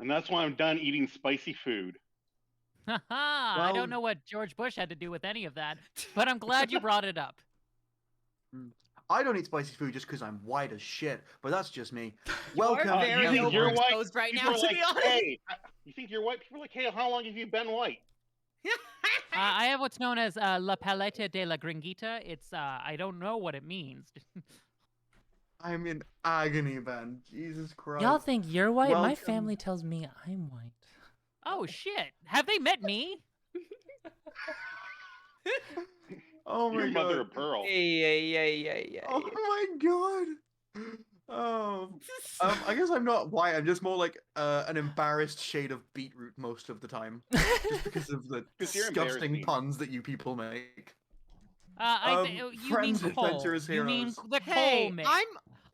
And that's why I'm done eating spicy food. I don't know what George Bush had to do with any of that, but I'm glad you brought it up. I don't eat spicy food just because I'm white as shit, but that's just me. Welcome. Welcome. Very you think you're white right people now, are to like, be honest. hey, you think you're white? People are like, hey, how long have you been white? I have what's known as La Paleta de la Gringuita. It's, I don't know what it means. I'm in agony, Ben. Jesus Christ. Y'all think you're white? My Welcome. family tells me I'm white. Oh, shit. Have they met me? Oh my Your mother of god. pearl. Yeah. Oh my god. Oh. I guess I'm not white. I'm just more like an embarrassed shade of beetroot most of the time, just because of the 'Cause you're disgusting embarrassing. puns that you people make. You mean friends, coal. adventurers, You mean heroes. the Hey, coal mix.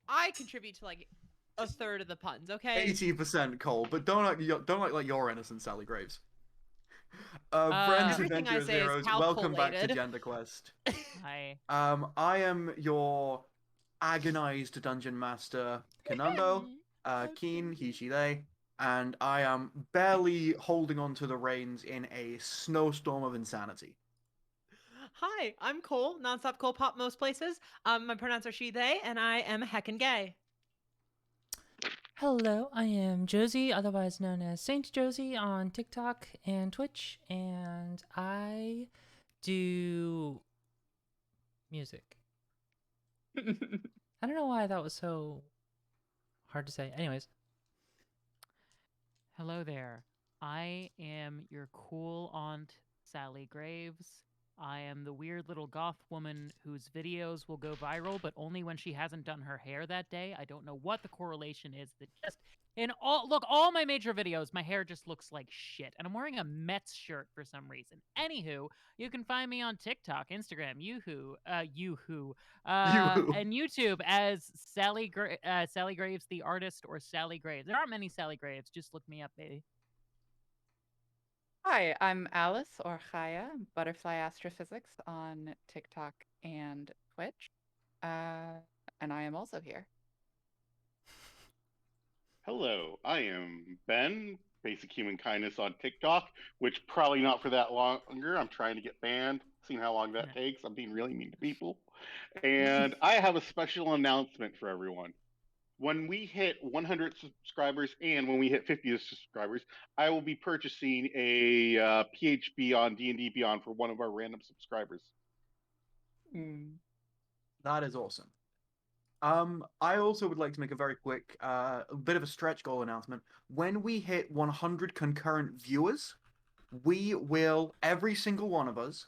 I contribute to like a third of the puns, okay? 80% Cole, but don't act like you're innocent, Sally Graves. Friends, Everything I adventurers, say is heroes, welcome back to calculated. GenderQuest. Hi. I am your agonized dungeon master, Kanando, Keen, he, she, they, and I am barely holding on to the reins in a snowstorm of insanity. Hi, I'm Cole, nonstop Cole pop most places. My pronouns are she, they, and I am heckin' gay. Hello, I am Josie, otherwise known as Saint Josie on TikTok and Twitch, and I do music. I don't know why that was so hard to say. Anyways. Hello there. I am your cool aunt, Sally Graves. I am the weird little goth woman whose videos will go viral, but only when she hasn't done her hair that day. I don't know what the correlation is. That just in all my major videos, my hair just looks like shit, and I'm wearing a Mets shirt for some reason. Anywho, you can find me on TikTok, Instagram, and YouTube as Sally Graves, the artist, or Sally Graves. There aren't many Sally Graves. Just look me up, baby. Hi, I'm Alice, or Chaya, Butterfly Astrophysics on TikTok and Twitch. And I am also here. Hello, I am Ben, Basic Human Kindness on TikTok, which probably not for that longer. I'm trying to get banned, seeing how long that takes. I'm being really mean to people. And I have a special announcement for everyone. When we hit 100 subscribers and when we hit 50 subscribers, I will be purchasing a PHB on D&D Beyond for one of our random subscribers. That is awesome. I also would like to make a very quick, bit of a stretch goal announcement. When we hit 100 concurrent viewers, we will, every single one of us,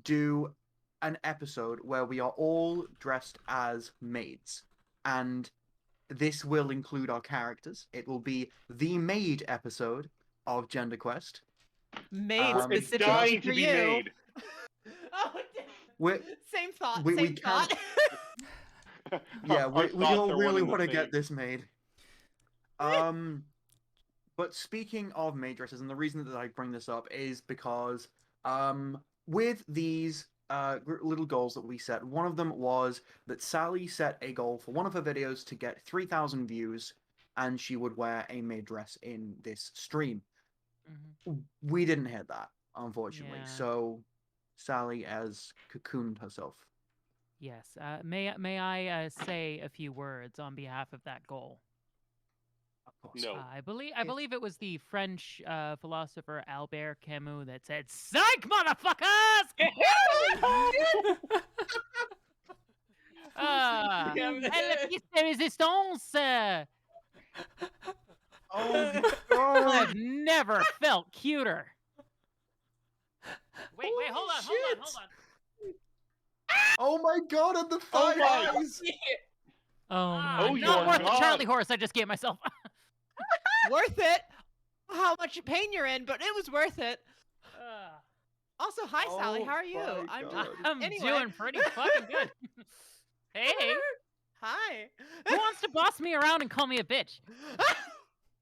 do an episode where we are all dressed as maids. And this will include our characters. It will be the maid episode of GenderQuest. Made It's specifically dying for to be you. made. Oh, We same thought. Same thought. Yeah, Our we thoughts all are really one want to and the get same. this made. But speaking of maid dresses, and the reason that I bring this up is because with these little goals that we set, one of them was that Sally set a goal for one of her videos to get 3,000 views, and she would wear a maid dress in this stream. We didn't hit that, unfortunately. Yeah. So Sally has cocooned herself. Yes. May I say a few words on behalf of that goal? Of course. No. I believe it was the French philosopher Albert Camus that said, "Psych, motherfuckers!" Elle pièce de résistance. Oh God! I've never felt cuter. Wait, hold on. Oh my God! And the Oh five my- eyes. Oh, not your worth the God. Charlie horse I just gave myself. Worth it. How much pain you're in, but it was worth it. Also, hi Sally, how are you? my I'm God. I'm Anyway. doing pretty fucking good. Hey, Hi. who wants to boss me around and call me a bitch?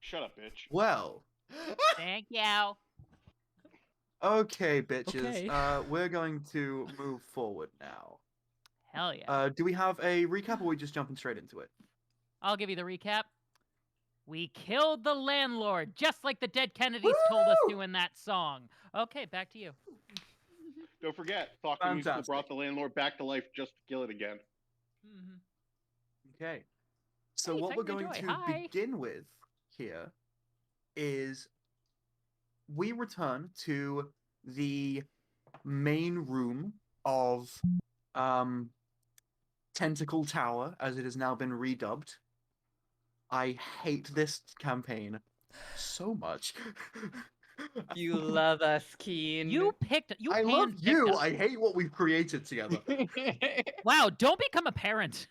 Shut up, bitch. Well, Thank you. okay, bitches. Okay. We're going to move forward now. Hell yeah. Do we have a recap, or are we just jumping straight into it? I'll give you the recap. We killed the landlord, just like the dead Kennedys told us to in that song. Okay, back to you. Don't forget, Thok the Musical Fantastic. brought the landlord back to life just to kill it again. Okay. So Hey, what we're Techno going Joy, to hi. begin with here is we return to the main room of Tentacle Tower, as it has now been redubbed. I hate this campaign so much. You love us, Keen. You picked. You I love handpicked you. us. I hate what we've created together. Wow, don't become a parent.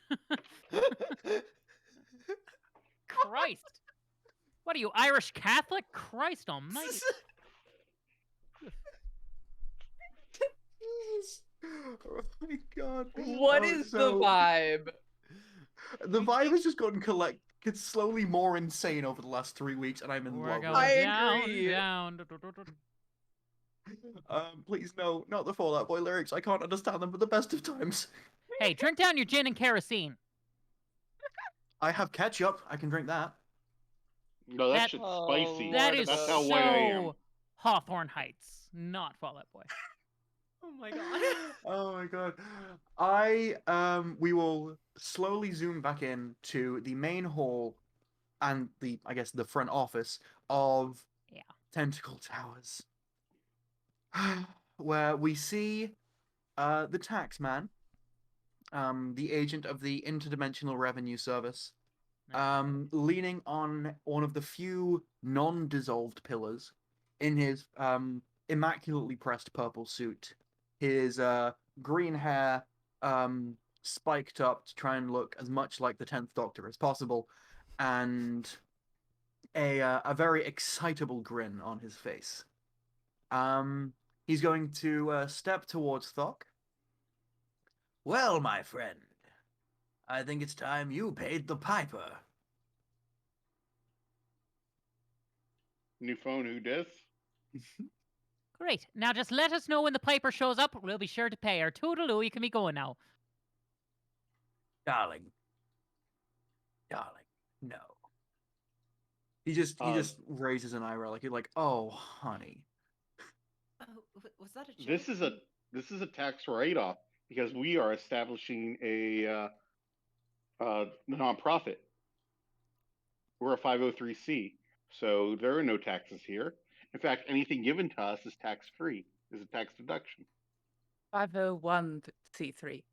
Christ. What are you, Irish Catholic? Christ almighty. Oh my god. What Oh, is the so- vibe? The vibe has just gotten it's slowly more insane over the last 3 weeks, and I'm in We're love going with I it. down, agree. down. Please no, not the Fall Out Boy lyrics. I can't understand them at the best of times. Hey, drink down your gin and kerosene. I have ketchup. I can drink that. No, that That- shit's Oh, spicy. That Lord is That's above. how white I am. so Hawthorne Heights, not Fall Out Boy. Oh my god. Oh my god. We will slowly zoom back in to the main hall and the front office of Yeah. Tentacle Towers. Where we see the tax man, the agent of the Interdimensional Revenue Service, leaning on one of the few non-dissolved pillars in his immaculately pressed purple suit, his green hair spiked up to try and look as much like the 10th Doctor as possible, and a very excitable grin on his face. He's going to step towards Thok. Well, my friend, I think it's time you paid the piper. New phone, who dis? Great. Now just let us know when the piper shows up. We'll be sure to pay her. Toodaloo, you can be going now. Darling. No. He just raises an eyebrow like, oh, honey. Was that a joke? This is a tax write-off because we are establishing a nonprofit. We're a 503c, so there are no taxes here. In fact, anything given to us is tax-free. Is a tax deduction. 501c3.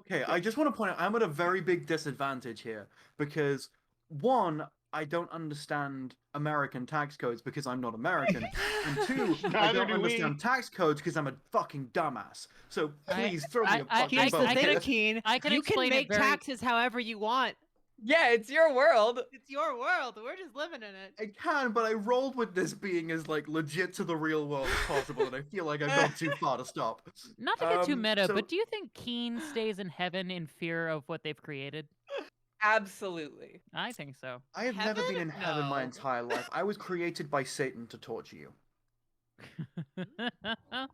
Okay, I just want to point out I'm at a very big disadvantage here because one, I don't understand American tax codes because I'm not American, and two, I Neither don't do we. understand tax codes because I'm a fucking dumbass. So please throw me a fucking Here's the bone. thing, Keen. I can You can explain it make very- taxes however you want. Yeah, it's your world. It's your world. We're just living in it. I can, but I rolled with this being as legit to the real world as possible, and I feel like I've gone too far to stop. Not to get too meta, so- but do you think Keen stays in heaven in fear of what they've created? Absolutely. I think so. I have never been in Heaven? heaven my No. entire life. I was created by Satan to torture you.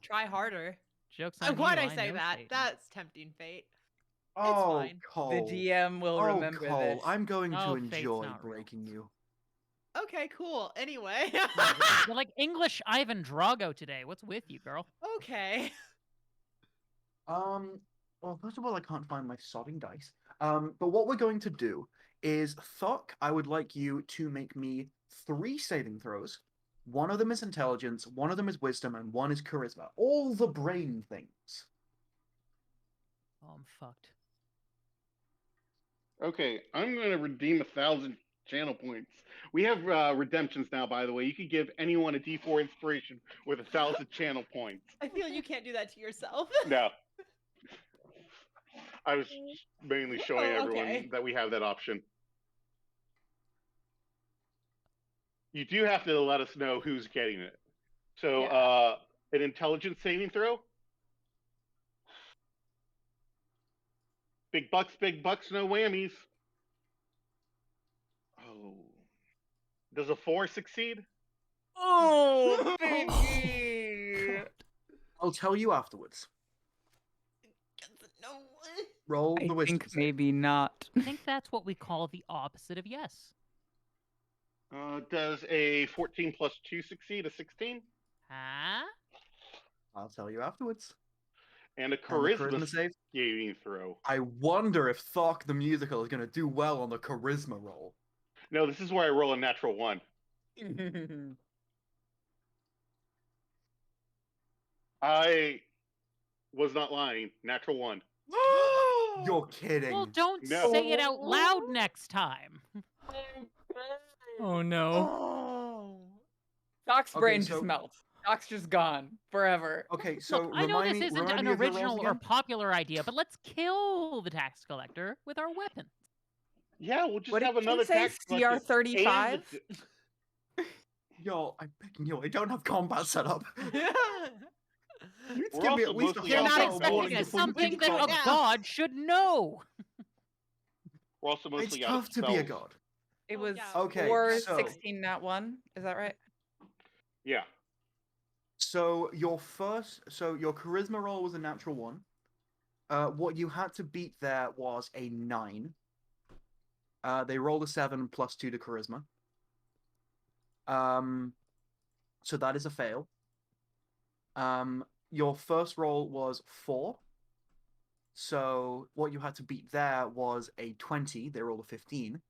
Try harder. Jokes on Why'd you, I say know that? Satan. That's tempting fate. Oh, fine. Cole. The DM will Oh, remember Cole, this. I'm going Oh, to fate's enjoy not real. breaking you. Okay, cool. Anyway. You're like English Ivan Drago today. What's with you, girl? Okay. Well, first of all, I can't find my sodding dice. But what we're going to do is, Thok, I would like you to make me 3 saving throws. One of them is intelligence, one of them is wisdom, and one is charisma. All the brain things. Oh, I'm fucked. Okay, I'm going to redeem 1,000 channel points. We have redemptions now, by the way. You can give anyone a D4 inspiration with 1,000 channel points. I feel you can't do that to yourself. No. I was mainly showing Oh, everyone okay. that we have that option. You do have to let us know who's getting it. So, Yeah. an intelligence saving throw? Big bucks, no whammies. Oh. Does a 4 succeed? Oh, baby! I'll tell you afterwards. No. Roll I the wisdom think save. maybe not. I think that's what we call the opposite of yes. Does a 14 plus 2 succeed? A 16? Huh? I'll tell you afterwards. And a And the charisma charisma save. saving throw. I wonder if Thok the musical is going to do well on the charisma roll. No, this is where I roll a natural 1. I was not lying. Natural 1. You're kidding. Well, don't No. say it out loud next time. Oh no. Doc's Okay, brain so- just melts. Doc's just gone forever. Okay, so Look, I know remind this me, isn't remind an me of your rolls original or again? popular idea, but let's kill the tax collector with our weapon. Yeah, we'll just What have did another you say? tax collector CR35? and the- Yo, I'm begging you, I don't have combat set up. You need to We're give me also at least a mostly You're out not there full selling warning expecting it. before you something do that a combat. god should know. We're also It's mostly out tough of to be a spells. god. It Oh, was yeah. Okay, 4, so- 16, not 1. Is that right? Yeah. So your charisma roll was a natural 1. What you had to beat there was a 9. They rolled a 7 plus 2 to charisma. So that is a fail. Your first roll was 4. So what you had to beat there was a 20. They rolled a 15.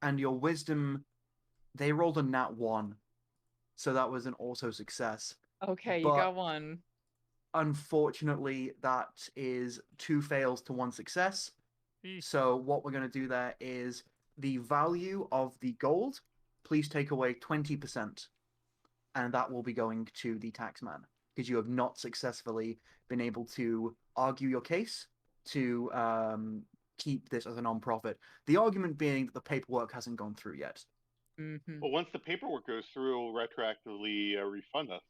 And your wisdom, they rolled a nat 1. So that was an also success. Okay, you But- got 1. Unfortunately, that is 2 fails to 1 success. So what we're going to do there is the value of the gold, please take away 20%. And that will be going to the taxman, because you have not successfully been able to argue your case to keep this as a non-profit. The argument being that the paperwork hasn't gone through yet. Mm-hmm. Well, once the paperwork goes through, it'll retroactively refund us.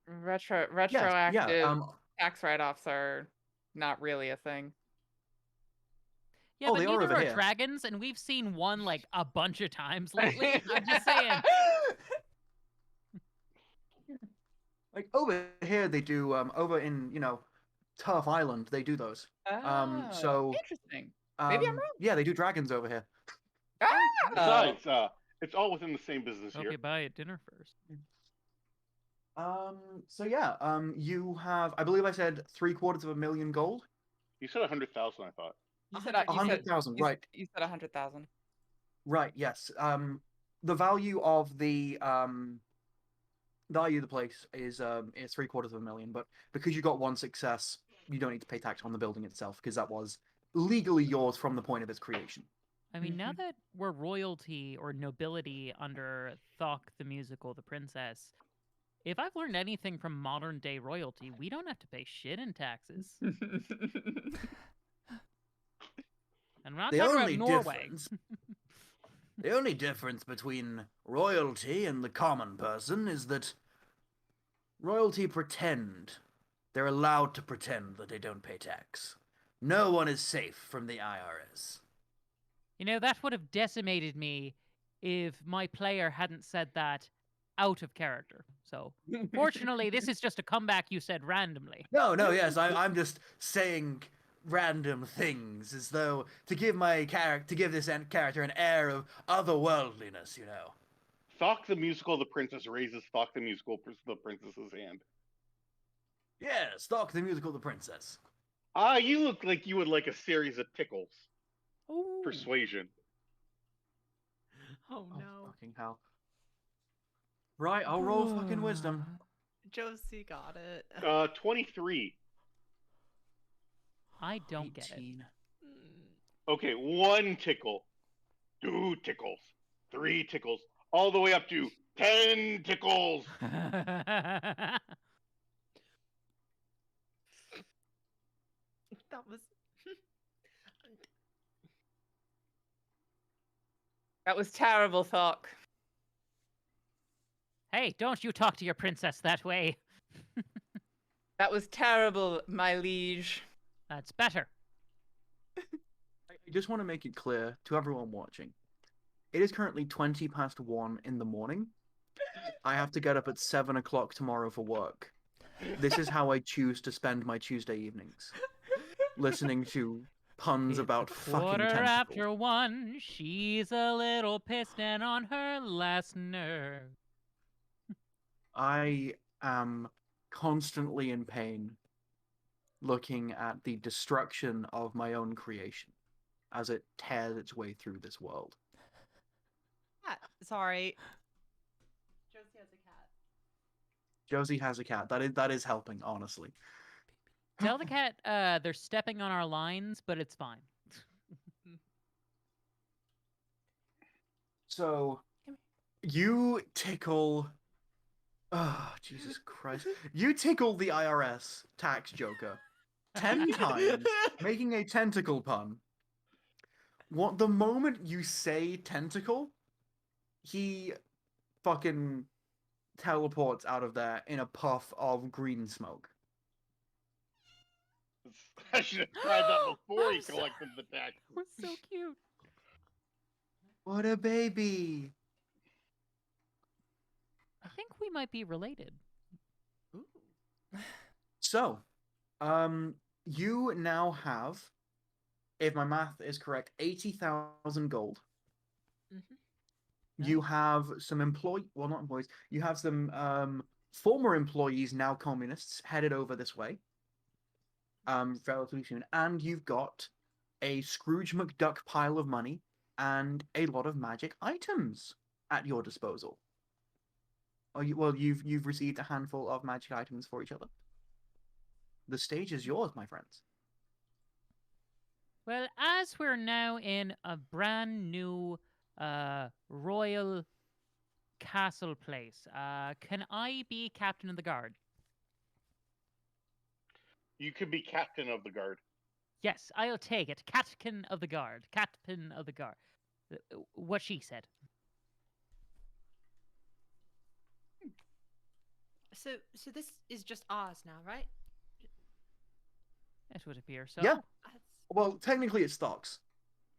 Retroactive Yeah. tax write-offs are not really a thing. Yeah, Oh, but they are neither over are here. dragons, and we've seen one like a bunch of times lately. I'm just saying. Like over here, they do. Over in Turf Island, they do those. So Interesting. Maybe I'm wrong. Yeah, they do dragons over here. Besides, it's all within the same business Hope here. you buy it dinner first. So yeah. You have. I believe I said 750,000 gold. You said 100,000, I thought. You said 100,000. Right. You said 100,000. Right. Yes. The value of the place is 750,000, but because you got 1 success, you don't need to pay tax on the building itself because that was legally yours from the point of its creation. I mean, now that we're royalty or nobility under Thok the musical, the princess, if I've learned anything from modern day royalty, we don't have to pay shit in taxes. And we're not The talking only about Norway. difference, the only difference between royalty and the common person is that royalty pretend. They're allowed to pretend that they don't pay tax. No one is safe from the IRS. You know, that would have decimated me if my player hadn't said that out of character. So, fortunately, this is just a comeback you said randomly. No, yes, I'm just saying random things as though to give this character an air of otherworldliness, Thok the musical, the princess raises Thok the musical, the princess's hand. Yes, Thok the musical, the princess. You look like you would like a series of tickles. Ooh. Persuasion. Oh Oh, no. fucking hell. Right, I'll roll fucking wisdom. Josie got it. 23. I don't get it. 18. Okay, 1 tickle. 2 tickles. 3 tickles. All the way up to 10 tickles. That was. That was terrible, Thok. Hey, don't you talk to your princess that way. That was terrible, my liege. That's better. I just want to make it clear to everyone watching. It is currently 1:20 in the morning. I have to get up at 7 o'clock tomorrow for work. This is how I choose to spend my Tuesday evenings. listening to puns It's about a fucking quarter tentacles. after 1. She's a little pissed and on her last nerve. I am constantly in pain looking at the destruction of my own creation as it tears its way through this world. Sorry. Josie has a cat. Josie has a cat. That is helping, honestly. Tell the cat they're stepping on our lines, but it's fine. So, you tickle... Oh, Jesus Christ. You tickle the IRS tax joker 10 times, making a tentacle pun. The moment you say tentacle, he fucking teleports out of there in a puff of green smoke. I should have tried that before he I'm so- collected the tax. We're so cute. What a baby. I think we might be related. So, you now have, if my math is correct, 80,000 gold. You have some not employees. You have some former employees, now communists, headed over this way. Relatively soon, and you've got a Scrooge McDuck pile of money and a lot of magic items at your disposal. You've received a handful of magic items for each other. The stage is yours, my friends. Well, as we're now in a brand new royal castle place, can I be captain of the guard? You could be captain of the guard. Yes, I'll take it. Captain of the guard. Captain of the guard. What she said. So this is just ours now, right? It would appear so. Yeah. That's- Well, technically it's stocks.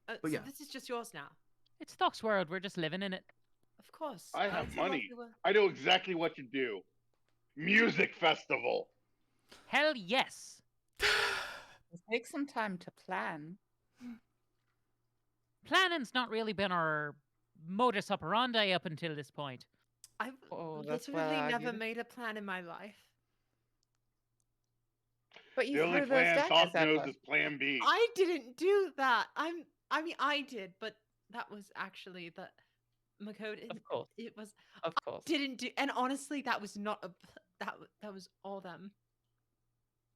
But so yeah. this is just yours now. It's Stock's world. We're just living in it. Of course. I have it's not like money. we were- I know exactly what to do. Music festival. Hell yes. It takes some time to plan. Planning's not really been our modus operandi up until this point. I've Oh, that's well literally never argued. made a plan in my life. But you The only threw those plan daggers Top at knows us. is Plan B. I didn't do that. I mean, I did, but that was actually the Makode. Of course. It was. Of course. Didn't do, and honestly, that was not a. That was all them.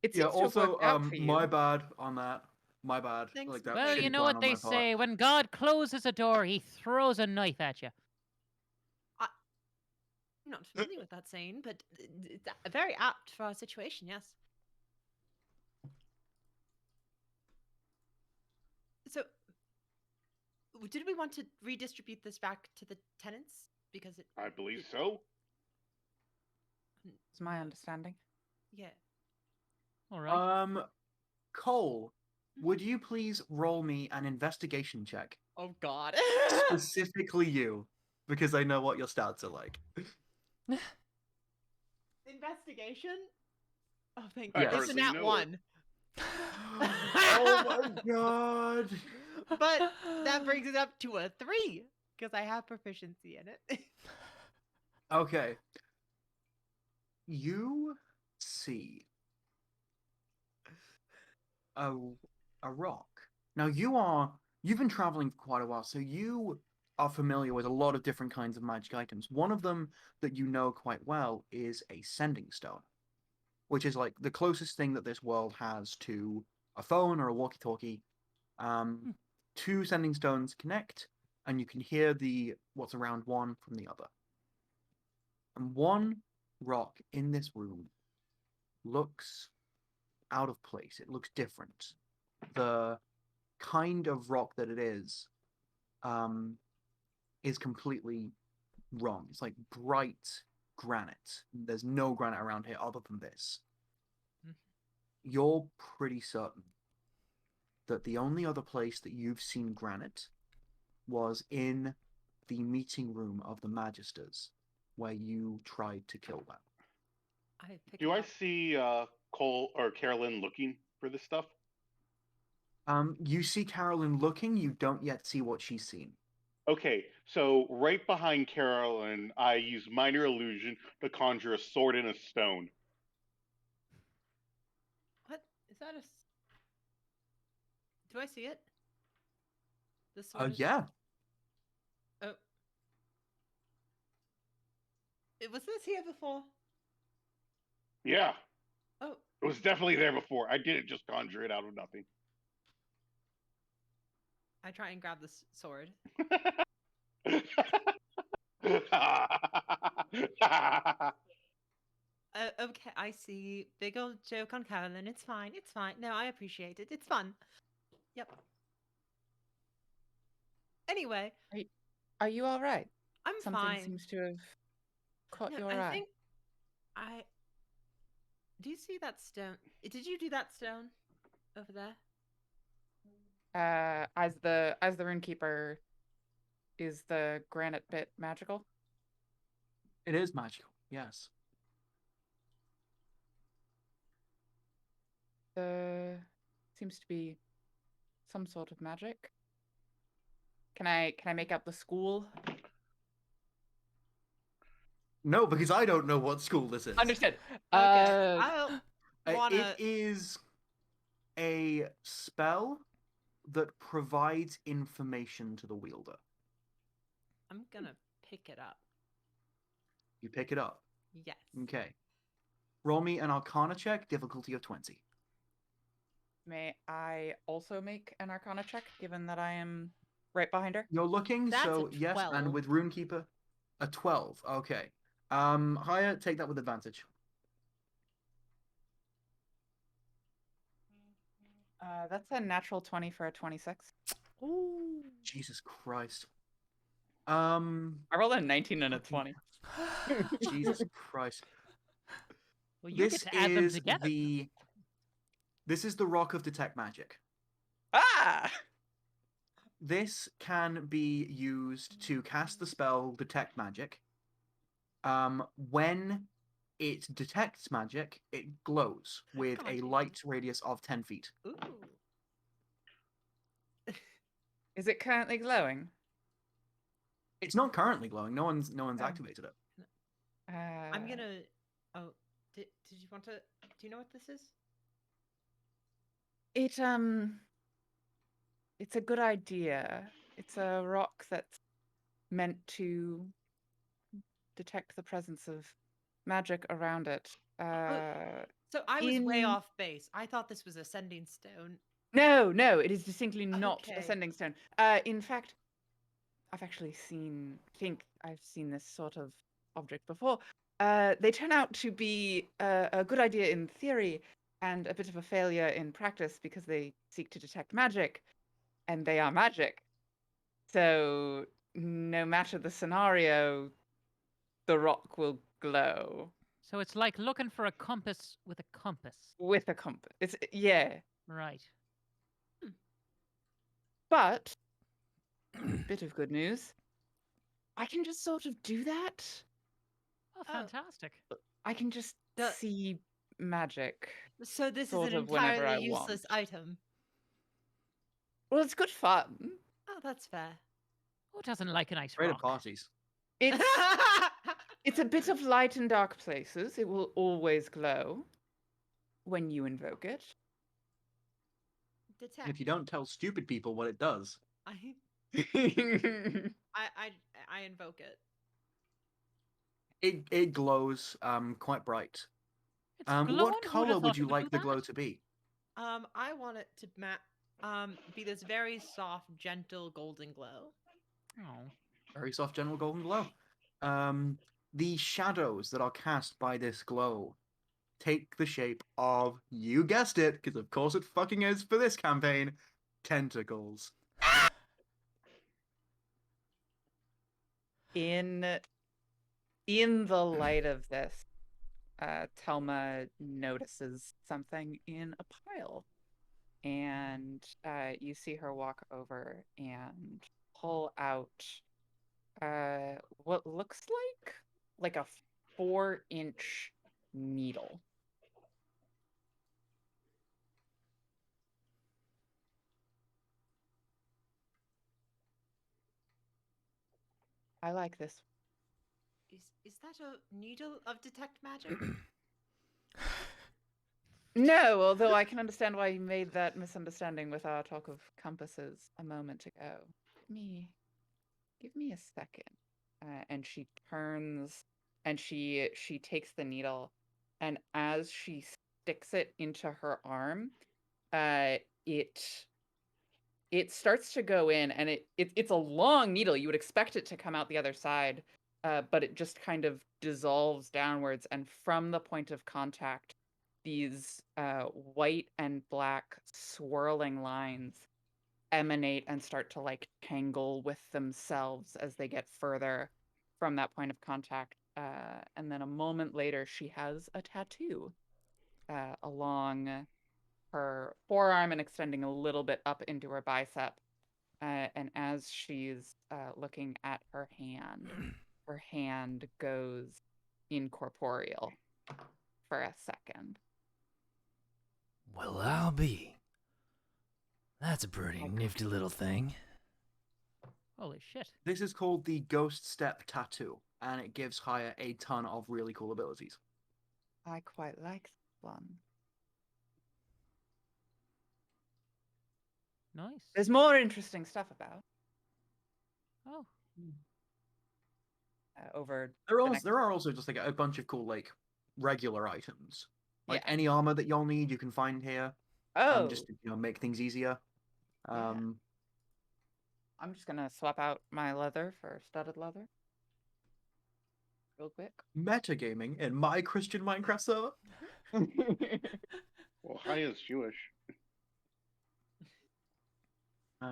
It Yeah, seems to have also, worked out for you. my bad on that. My bad. Thanks, Like that Well, shitty you know plan what on they my part. say: when God closes a door, He throws a knife at you. I'm not familiar with that saying, but it's very apt for our situation. Yes. So, did we want to redistribute this back to the tenants because it? I believe so. It's my understanding. Yeah. All right. Cole, would you please roll me an investigation check? Oh God. Specifically you, because I know what your stats are like. Investigation. Oh, thank I you. It's a hardly nat know it. one. Oh my god! But that brings it up to a 3 because I have proficiency in it. Okay. You see a rock. Now you've been traveling for quite a while, so you are familiar with a lot of different kinds of magic items. One of them that you know quite well is a sending stone, which is like the closest thing that this world has to a phone or a walkie-talkie. Two sending stones connect, and you can hear what's around one from the other. And one rock in this room looks out of place. It looks different. The kind of rock that it is completely wrong. It's like bright granite. There's no granite around here other than this. You're pretty certain that the only other place that you've seen granite was in the meeting room of the Magisters, where you tried to kill them. I pick Do it I up. see Cole or Carolyn looking for this stuff? You see Carolyn looking. You don't yet see what she's seen. Okay, so right behind Carolyn, I use minor illusion to conjure a sword and a stone. What is that? Do I see it? The sword. Yeah. Oh. Was this here before? Yeah, Oh. it was definitely there before. I didn't just conjure it out of nothing. I try and grab this sword. Okay, I see. Big old joke on Carolyn. It's fine. It's fine. No, I appreciate it. It's fun. Yep. Anyway, Are you all right? I'm Something fine. seems to have caught No, your I eye. think do you see that stone? Did you do that stone over there? As the runekeeper, is the granite bit magical? It is magical. Yes. Seems to be some sort of magic. Can I make out the school? No, because I don't know what school this is. Understood. Okay. I'll wanna. It is a spell that provides information to the wielder. I'm gonna pick it up. You pick it up. Yes. Okay. Roll me an Arcana check, difficulty of 20. May I also make an Arcana check, given that I am right behind her? You're looking, That's so a yes, 12. and with Runekeeper, a 12. Okay. Higher, take that with advantage. That's a natural 20 for a 26. Ooh. Jesus Christ. I rolled a 19 and a 20. Jesus Christ. Well, you get to add them together. This is the Rock of Detect Magic. Ah! This can be used to cast the spell Detect Magic. When it detects magic, it glows with a light radius of 10 feet. Ooh. Is it currently glowing? It's not currently glowing. No one's activated it. I'm gonna. Oh, did you want to? Do you know what this is? It's a good idea. It's a rock that's meant to detect the presence of magic around it. So I was way off base. I thought this was ascending stone. No, it is distinctly not Okay. ascending stone. In fact, think I've seen this sort of object before. They turn out to be a good idea in theory and a bit of a failure in practice because they seek to detect magic, and they are magic. So no matter the scenario, the rock will glow. So it's like looking for a compass with a compass. With a compass. Right. But bit of good news. I can just sort of do that. Oh, fantastic. I can just see magic. So this is sort an of whenever I entirely useless want. item. Well, it's good fun. Oh, that's fair. Who doesn't like a nice Great at rock? parties. It's a bit of light in dark places. It will always glow when you invoke it. Detect. If you don't tell stupid people what it does. I invoke it. It glows quite bright. It's glowing? What Who'd have color thought would you it would like do the that? glow to be? I want it to be this very soft, gentle golden glow. Oh. Very soft, gentle golden glow. The shadows that are cast by this glow take the shape of, you guessed it, because of course it fucking is for this campaign, tentacles. In the light of this, Telma notices something in a pile. And you see her walk over and pull out what looks like a 4-inch needle. I like this. Is that a needle of detect magic? No, although I can understand why you made that misunderstanding with our talk of compasses a moment ago. Give me a second. And she turns and she takes the needle, and as she sticks it into her arm, it starts to go in, and it's a long needle. You would expect it to come out the other side, but it just kind of dissolves downwards, and from the point of contact, these white and black swirling lines emanate and start to like tangle with themselves as they get further from that point of contact. And then a moment later, she has a tattoo along her forearm and extending a little bit up into her bicep. And as she's looking at her hand goes incorporeal for a second. Well, I'll be. That's a pretty nifty little thing. Holy shit. This is called the Ghost Step Tattoo, and it gives Haya a ton of really cool abilities. I quite like this one. Nice. There's more interesting stuff about. Oh. Over There are also just like a bunch of cool like regular items, like Yeah. any armor that you'll need, you can find here. Just to, make things easier. Yeah. I'm just gonna swap out my leather for studded leather, real quick. Metagaming in my Christian Minecraft server. Well, Haya's Jewish.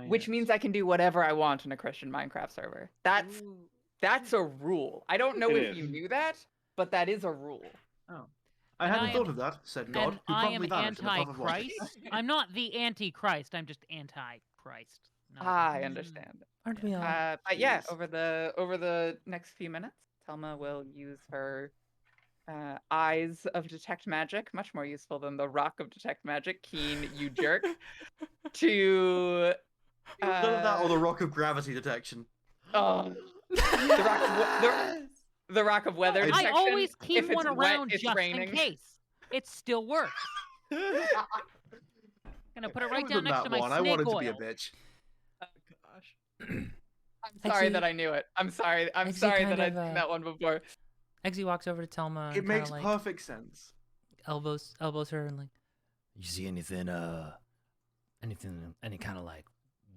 Which means I can do whatever I want in a Christian Minecraft server. That's a rule. I don't know It if is. you knew that, but that is a rule. Oh, I And hadn't I thought am- of that. Said God, And who I am promptly vanished in the puff of light. anti-Christ. I'm not the anti-Christ. I'm just anti-Christ. No. I understand. Aren't we all? But yeah, Jeez. over the next few minutes, Telma will use her eyes of detect magic, much more useful than the rock of detect magic. Keen, you jerk. To None of that or the rock of gravity detection. the rock of weather I I detection. always keep If it's one wet, around it's just raining. in case. It still works. Gonna put it right down next to my one. I snake wanted oil. to be a bitch. Oh gosh. I'm sorry that I knew it. I'm sorry that kind I'd of, seen that one before. Eggsy walks over to Telma. It and makes kinda, perfect sense. elbows her and like, You see anything, any kind of like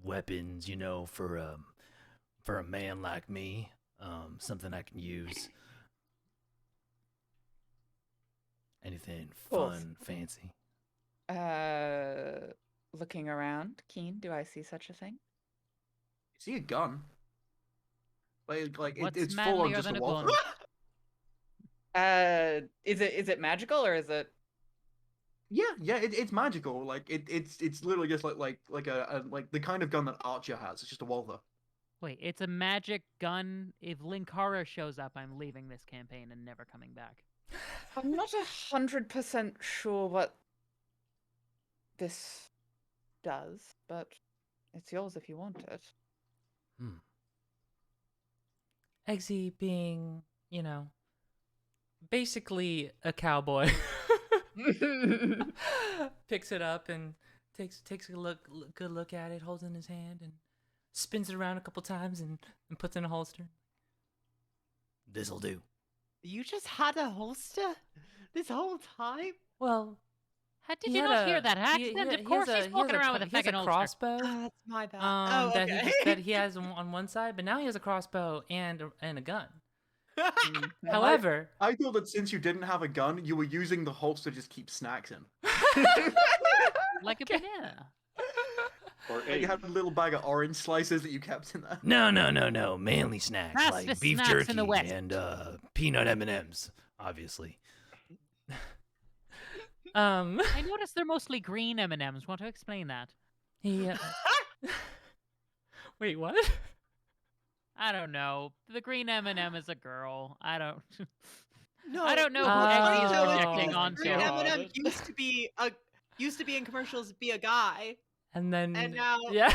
weapons, for a man like me? Something I can use. Anything Cool. fun, fancy? Looking around, Keen, do I see such a thing? See a gun? What's it's full on manlier just than a a waffle. gun? Is it magical or is it? Yeah, it's magical. Like it's literally just like the kind of gun that Archer has. It's just a Walther. Wait, it's a magic gun. If Linkara shows up, I'm leaving this campaign and never coming back. I'm not 100% sure what this does, but it's yours if you want it. Eggsy being, basically a cowboy, picks it up and takes a good look at it, holds it in his hand, and spins it around a couple times and puts it in a holster. This'll do. You just had a holster this whole time? Well, How did he you had not hear a- that he- accent? he- Of he course has he's walking around with a he has fucking a holster. crossbow. That's my bad. That okay. that he has on one side, but now he has a crossbow and a gun. Mm. However, I thought that since you didn't have a gun, you were using the holster to just keep snacks in. Like a banana. Or Like you had a little bag of orange slices that you kept in there. No. Manly snacks That's like the beef snacks jerky in the West. and peanut M&Ms, obviously. I noticed they're mostly green M&Ms. Want to explain that? he. Wait, what? I don't know. The green M&M is a girl. I don't. No, I don't know who Oh. Eggsy is Oh, projecting my onto. Green God. M&M used to be in commercials be a guy, And then and now yeah.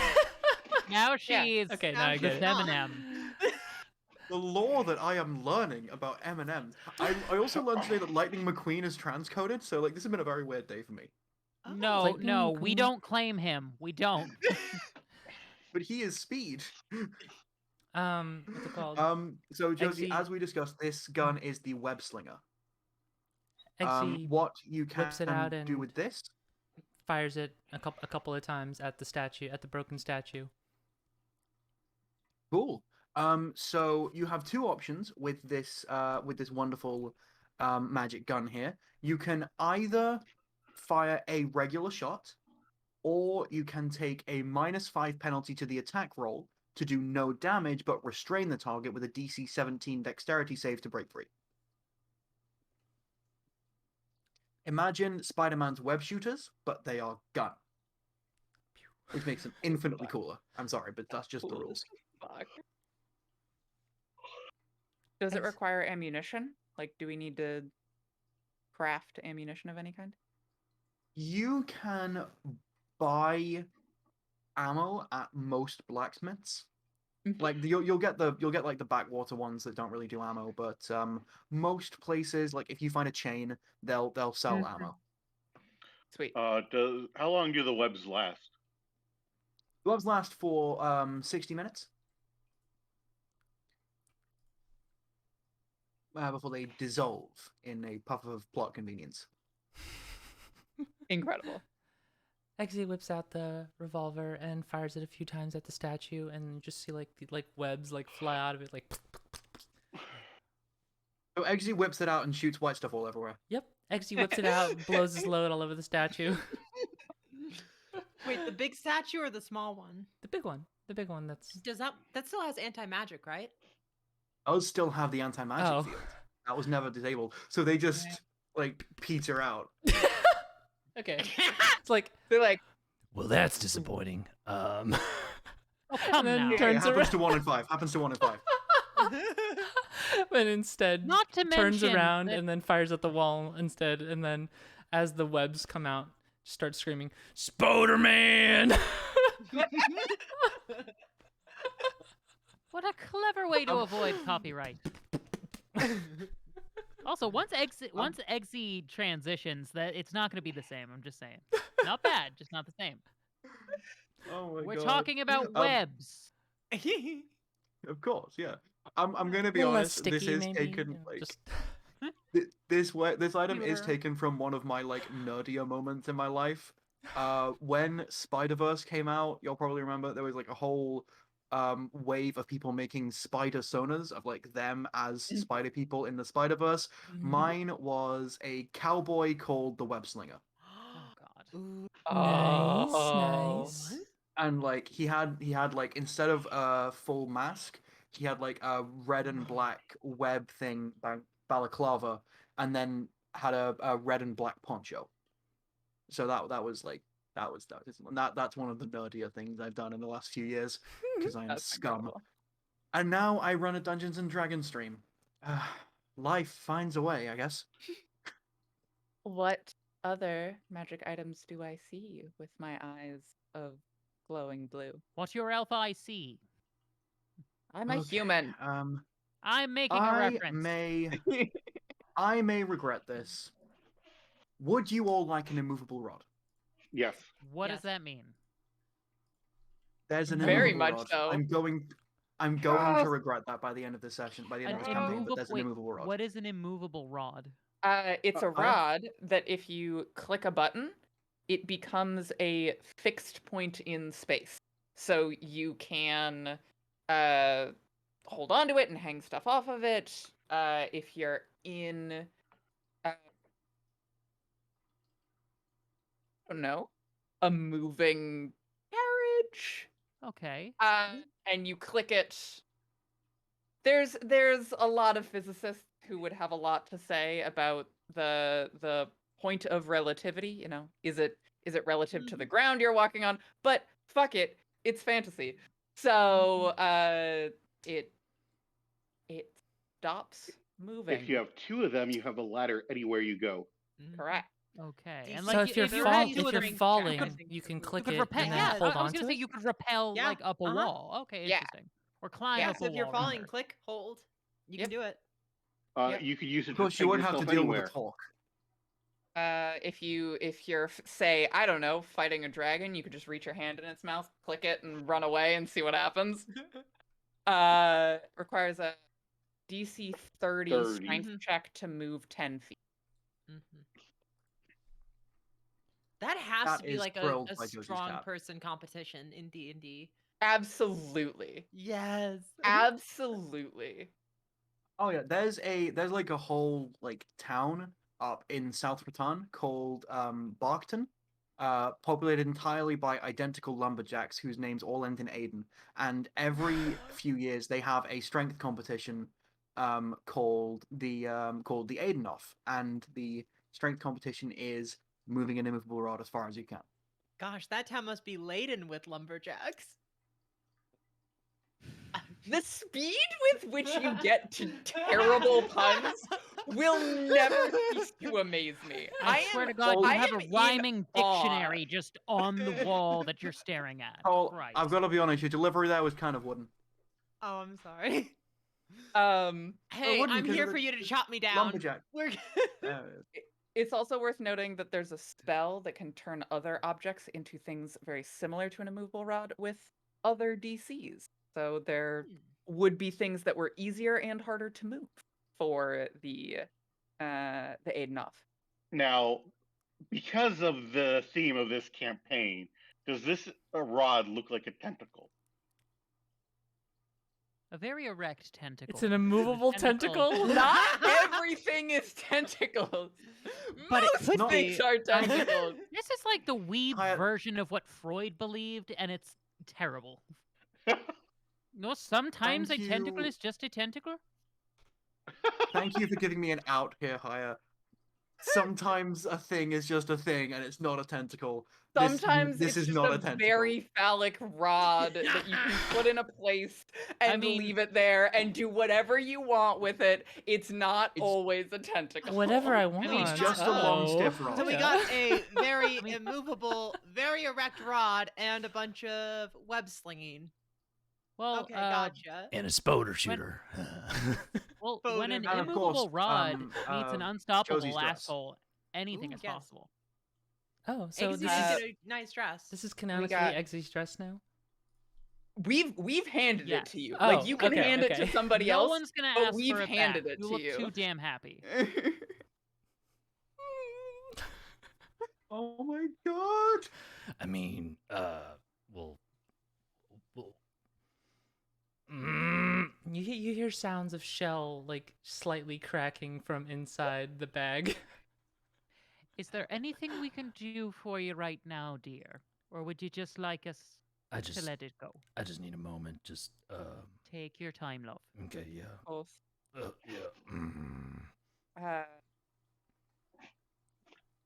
Now she is Okay, now now I she's get it. the not. M&M. The lore that I am learning about M&M's. I also learned today that Lightning McQueen is transcoded, so like this has been a very weird day for me. No, Lightning no, we McQueen. don't claim him. We don't. But he is Speed. What's it called? So Josie, Eggsy- as we discussed, this gun is the Web Slinger. Eggsy What you whips it out can do and with this? fires it a couple of times at the statue, at the broken statue. Cool. So you have two options with this wonderful magic gun here. You can either fire a regular shot, or you can take a -5 penalty to the attack roll to do no damage but restrain the target with a DC 17 dexterity save to break free. Imagine Spider-Man's web shooters, but they are gun. Which makes them infinitely cooler. I'm sorry, but that's just the rules. Fuck. Does it Thanks. require ammunition? Like, do we need to craft ammunition of any kind? You can buy ammo at most blacksmiths. Like you'll get like the backwater ones that don't really do ammo, but most places, like if you find a chain, they'll sell ammo. Sweet. How long do the webs last? Gloves last for 60 minutes before they dissolve in a puff of plot convenience. Incredible. Eggsy whips out the revolver and fires it a few times at the statue, and you just see like webs like fly out of it, like. So Eggsy whips it out and shoots white stuff all everywhere. Yep. Eggsy whips it out, blows his load all over the statue. Wait, the big statue or the small one? The big one. The big one. That's. Does that still has anti-magic, right? Those still have the anti-magic Oh. field. That was never disabled. So they just like peter out. Okay. It's like. They're like, Well, that's disappointing. Oh, And come then now. It turns happens around. to 1 in 5. Happens to 1 in 5. But instead Not to turns mention around that- and then fires at the wall instead, and then as the webs come out, starts screaming, "Spider-Man!" What a clever way to avoid copyright. Also, once Eggsy transitions, that it's not going to be the same. I'm just saying. Not bad, just not the same. Oh my We're god. talking about webs. Of course, yeah. I'm gonna A be little less honest. This sticky, is maybe, taken and like just this item is Pure. taken from one of my like nerdier moments in my life. When Spider-Verse came out, you'll probably remember there was like a whole wave of people making spider sonas of like them as spider people in the Spider-Verse. Mine was a cowboy called the Web Slinger. Oh God. nice. And like he had like instead of a full mask, he had like a red and black web thing, balaclava, and then had a red and black poncho. So that's one of the nerdier things I've done in the last few years because I am That's scum. incredible. And now I run a Dungeons and Dragons stream. Life finds a way, I guess. What other magic items do I see with my eyes of glowing blue? What's your elf eye see? I'm a Okay, human. I'm making a I reference. may regret this. Would you all like an immovable rod? Yes. What Yes. does that mean? There's an Very immovable much rod. so. I'm going Yes. to regret that by the end of this session, by the end An of this campaign. But immovable- there's an wait, immovable rod. What is an immovable rod? It's a I- rod that if you click a button, it becomes a fixed point in space. So you can hold on to it and hang stuff off of it. If you're in, I don't know, a moving carriage, Okay. and you click it. There's a lot of physicists who would have a lot to say about the point of relativity. You know, is it relative to the ground you're walking on? But fuck it, it's fantasy. So it stops moving. If you have two of them, you have a ladder anywhere you go. Correct. Okay. So And So like, if you're you had two of them, falling, could- you can you click could it rappel. and then Yeah, hold I was on gonna to say it. you could rappel Yeah, like up a wall. Okay, Yeah. interesting. Or climb Yeah, up so a if you're wall. falling, rather. click, hold. You Yep. can do it. Yep. You could use it Of to course, you peg won't have to yourself deal anywhere. with a talk. If you're say, I don't know, fighting a dragon, you could just reach your hand in its mouth, click it, and run away and see what happens. Requires a DC 30 30. strength check to move 10 feet. Mhm. That has That to be is like a thrilled by Josie's strong cat. person competition in D&D. Absolutely. Yes. Absolutely. Oh yeah, there's like a whole like town up in South Raton called Barkton, populated entirely by identical lumberjacks whose names all end in Aiden. And every few years they have a strength competition called the Aiden Off, and the strength competition is moving an immovable rod as far as you can. Gosh, that town must be laden with lumberjacks. The speed with which you get to terrible puns will never cease to amaze me. I swear to God, you I have am a in rhyming awe. dictionary just on the wall that you're staring at. Oh, Christ. I've got to be honest, your delivery there was kind of wooden. Oh, I'm sorry. Hey, wouldn't, I'm 'cause here the- for you to the chop me down. Lumberjack. We're It's also worth noting that there's a spell that can turn other objects into things very similar to an immovable rod with other DCs. So there would be things that were easier and harder to move for the Aiden Off. Now, because of the theme of this campaign, does this rod look like a tentacle? A very erect tentacle. It's an immovable tentacle. Not everything is tentacles. But it Most could Not- things be. are tentacles. This is like the weeb Hi- version of what Freud believed, and it's terrible. No, sometimes Thank a tentacle you. is just a tentacle. Thank you for giving me an out here, Haya. Sometimes a thing is just a thing, and it's not a tentacle. Sometimes this it's is just not a a tentacle. very phallic rod that you can put in a place and mean- leave it there and do whatever you want with it. It's not It's- always a tentacle. Whatever I want. mean, It's just a long Oh. stiff rod. So we Yeah. got a very I mean- immovable, very erect rod and a bunch of web slinging. Well, Okay, gotcha. And a spoder shooter. well, Photo. when an And of immovable course, rod meets an unstoppable Josie's dress. asshole, anything Ooh, is yes. possible. Oh, so Eggsy this Uh, is did a nice dress. this is canonically got- Eggsy's dress now. We've handed it Yes. to you. Oh, like you can okay, hand it okay. to somebody No else. one's gonna but ask we've for it handed back. it You to look you. too damn happy. Oh my god! I mean, well, You hear sounds of shell like slightly cracking from inside the bag. Is there anything we can do for you right now, dear? Or would you just like us I to just, let it go? I just need a moment. Just, Take your time, love. okay, yeah, Both. yeah.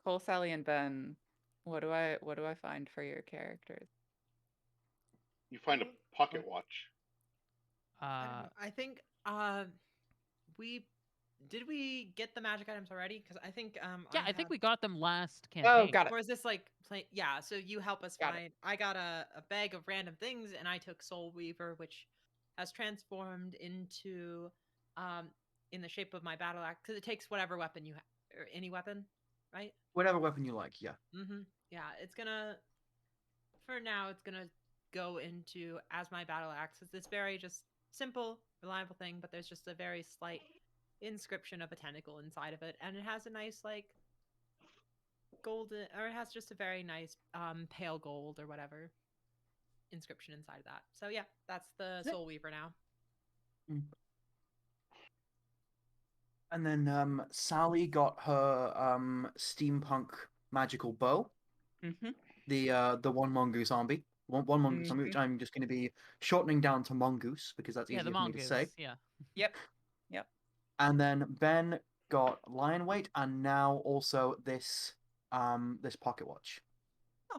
Cole, Sally, and Ben. What do I find for your characters? You find a pocket watch. I think we get the magic items already? Because I think Yeah, I think have- we got them last campaign. got it. Or is this like yeah, so you help us Got it. find I got a bag of random things and I took Soul Weaver, which has transformed into in the shape of my battle axe, because it takes whatever weapon you have or any weapon, right? Whatever weapon you like, yeah. Mm-hmm. Yeah, it's gonna for now it's gonna go into as my battle axe. It's this very just simple, reliable thing, but there's just a very slight inscription of a tentacle inside of it, and it has a nice like golden, or it has just a very nice pale gold or whatever inscription inside of that. So yeah, that's the Yeah. Soul Weaver now. And then Sally got her steampunk magical bow. Mm-hmm. The one mongoose zombie. One mongoose zombie, which I'm just going to be shortening down to mongoose because that's Yeah, easier the for me to say. mongoose. Yeah. Yep. And then Ben got lion weight, and now also this this pocket watch. Oh.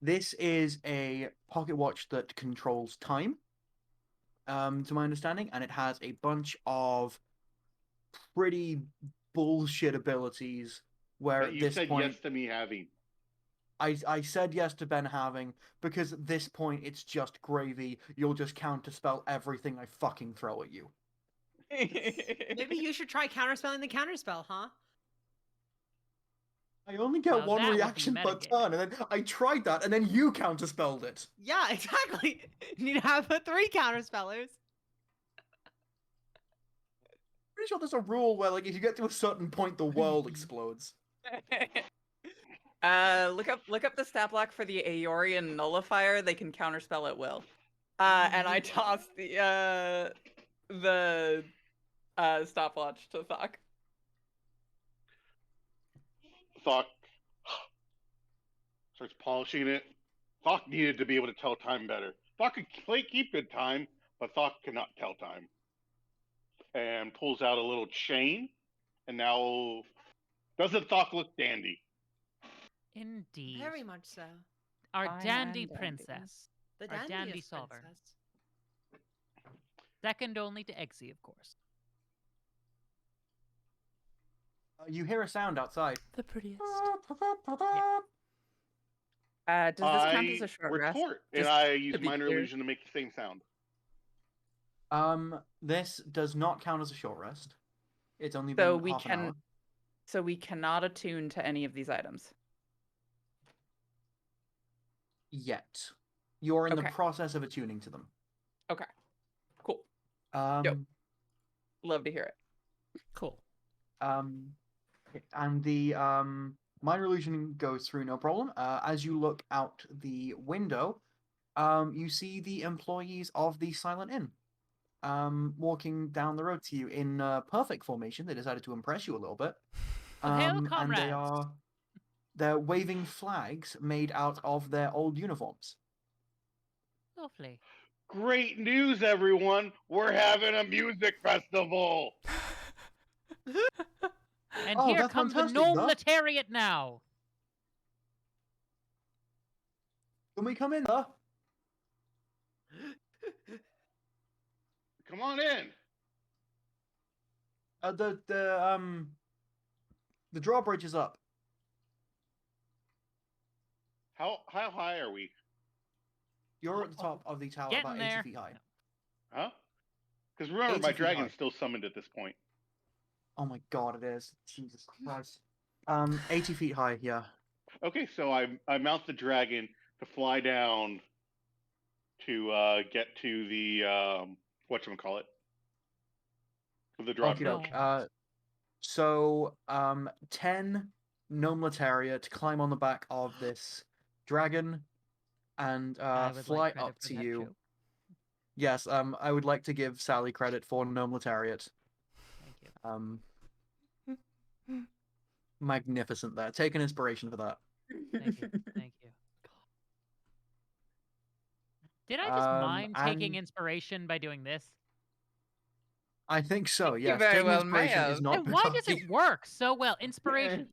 This is a pocket watch that controls time, to my understanding, and it has a bunch of pretty bullshit abilities. Where That at you this said point, yes to me having. I said yes to Ben having, because at this point it's just gravy. You'll just counterspell everything I fucking throw at you. Maybe you should try counterspelling the counterspell, huh? I only get Well, one that would be reaction per metagaming. turn, and then I tried that, and then you counterspelled it. Yeah, exactly. You need to have 3 counterspellers. Pretty sure there's a rule where, like, if you get to a certain point, the world explodes. Look up the stat block for the Aeorian nullifier. They can counterspell at will. And I tossed the stopwatch to Thok. Thok starts polishing it. Thok needed to be able to tell time better. Thok could keep good time, but Thok cannot tell time. And pulls out a little chain, and now doesn't Thok look dandy? Indeed. Very much so. Our Fine dandy and dandy. princess. The Our dandy dandiest solver. princess. Second only to Eggsy, of course. You hear a sound outside. The prettiest. Does this count as a short rest? retort, and Just I use to be minor clear. illusion to make the same sound. This does not count as a short rest. It's only So been we half an hour. So we cannot attune to any of these items. Yet. You're in the Okay. process of attuning to them. Okay. Cool. Yep. Love to hear it. Cool. And the minor illusion goes through no problem. As you look out the window, you see the employees of the Silent Inn walking down the road to you in perfect formation. They decided to impress you a little bit. Well, hail, And comrades. they're waving flags made out of their old uniforms. Lovely. Great news, everyone! We're having a music festival! And Oh, here that's comes the fantastic, gnome though. letariat now. Can we come in, though? Come on in! The drawbridge is up. How high are we? You're at the top of the tower, Getting about 80 there. feet high. Huh? Because remember, 80 my feet dragon's high. still summoned at this point. Oh my god, it is. Jesus Christ. 80 feet high, yeah. Okay, so I mount the dragon to fly down to get to the whatchamacallit? The Okie drawbridge. doke. So 10 gnome letariat to climb on the back of this dragon and I would fly like credit up for to that, you. too. Yes, I would like to give Sally credit for gnome letariat. Thank you. Magnificent there. Take an inspiration for that. Thank you. Thank you. Did I just mime taking and- inspiration by doing this? I think so, You yes. very Taking well may inspiration is have. not And why does because it work so well? Inspiration.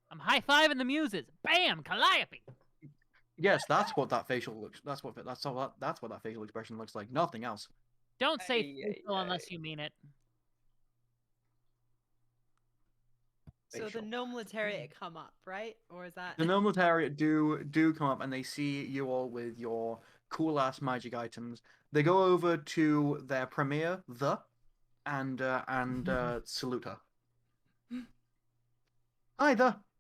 I'm high-fiving the muses. Bam! Calliope! Yes, that's what that facial looks. That's what that facial expression looks like. Nothing else. Don't say Ay, ay, facial unless you mean it. So the Facial. gnome letariat come up, right? Or is that The gnome letariat do come up and they see you all with your cool ass magic items. They go over to their premier, and salute her. Hi,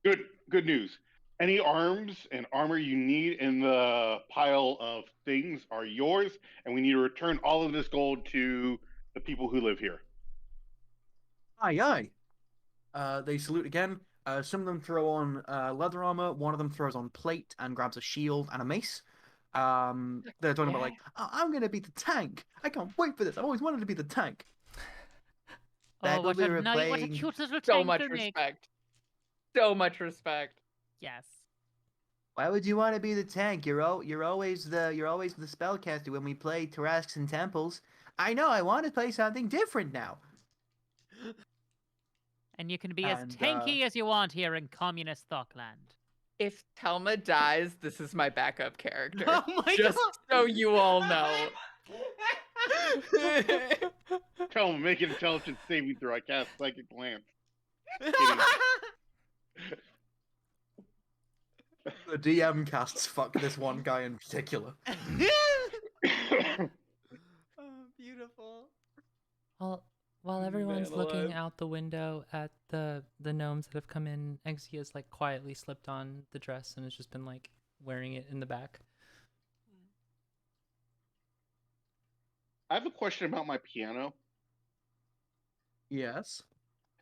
Good news. Any arms and armor you need in the pile of things are yours, and we need to return all of this gold to the people who live here. Aye. They salute again. Some of them throw on leather armor. One of them throws on plate and grabs a shield and a mace. They're talking about like, I'm gonna be the tank. I can't wait for this. I've always wanted to be the tank. Oh, what a That'll be nutty, what a replaying cute little So tank much to make. respect. So much respect. Yes. Why would you want to be the tank? You're always the spellcaster when we play Tarasques and Temples. I know. I want to play something different now. And you can be as And, tanky as you want here in communist Thokland. If Telma dies, this is my backup character. Oh my Just God. so you all know. Tell them, make an intelligence saving throw. I cast Psychic Glance. The DM casts fuck this one guy in particular. Oh, beautiful. While everyone's Man looking alive. out the window at the gnomes that have come in, Eggsy has like quietly slipped on the dress and has just been like wearing it in the back. I have a question about my piano. Yes.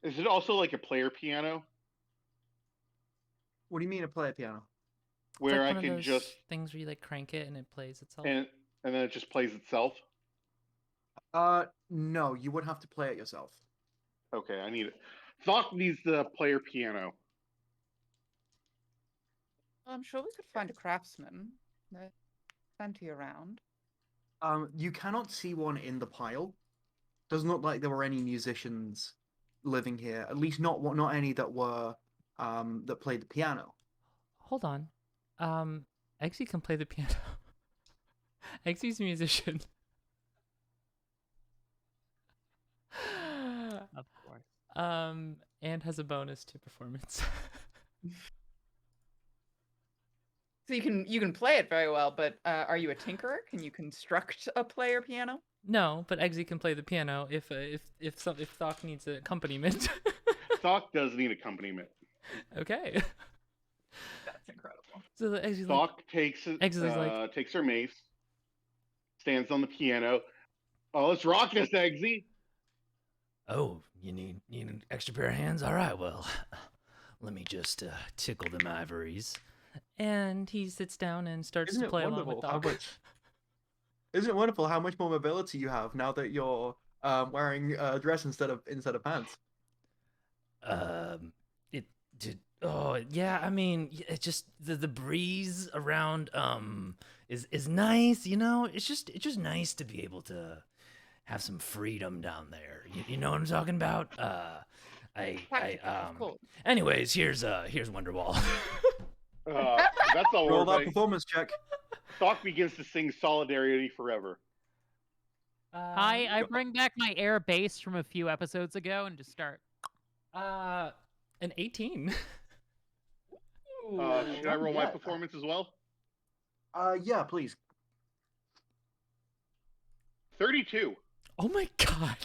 Is it also like a player piano What do you mean a player piano? It's where like I one of can those just things where you like crank it and it plays itself. and then it just plays itself? No, you would have to play it yourself. Okay, I need it. Thok needs the player piano. I'm sure we could find a craftsman. There's plenty around. You cannot see one in the pile. Doesn't look like there were any musicians living here. At least not any that were that played the piano. Hold on. Eggsy can play the piano. Eggsy's a musician. Of course. And has a bonus to performance. So you can play it very well, but are you a tinkerer? Can you construct a player piano? No, but Eggsy can play the piano if Thok needs an accompaniment. Thok does need accompaniment. Okay. That's incredible. So the Eggsy's like, Thok takes takes her mace, stands on the piano. Oh, let's rock this, Eggsy. Oh, you need an extra pair of hands? All right, well, let me just tickle them ivories. and he sits down and starts Isn't to it play along with wonderful how Thok. much? Isn't it wonderful how much more mobility you have now that you're wearing a dress instead of pants? Oh yeah, I mean, it's just the breeze around is nice, you know. It's just nice to be able to have some freedom down there. You know what I'm talking about? Of course. Anyways, here's Wonderwall. That's all Roll we're that saying. performance check. Thok begins to sing "Solidarity Forever." I bring back my air bass from a few episodes ago and just start. An 18. Should I roll my performance as well? Yeah, please. 32. Oh my god.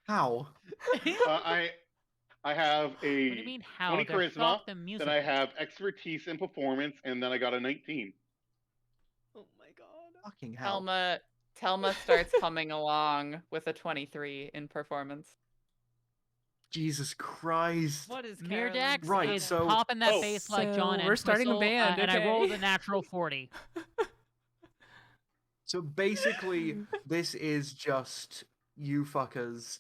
How? I have a What do you mean how? 20 They're charisma, Thok the then music. I have expertise in performance, and then I got a 19. Oh my god. Fucking hell. Telma starts humming along with a 23 in performance. Jesus Christ. What is Mirdax Right, is so- popping that Oh. bass like So John we're starting a Entwistle, band, and I okay. rolled a natural 40. So basically, this is just you fuckers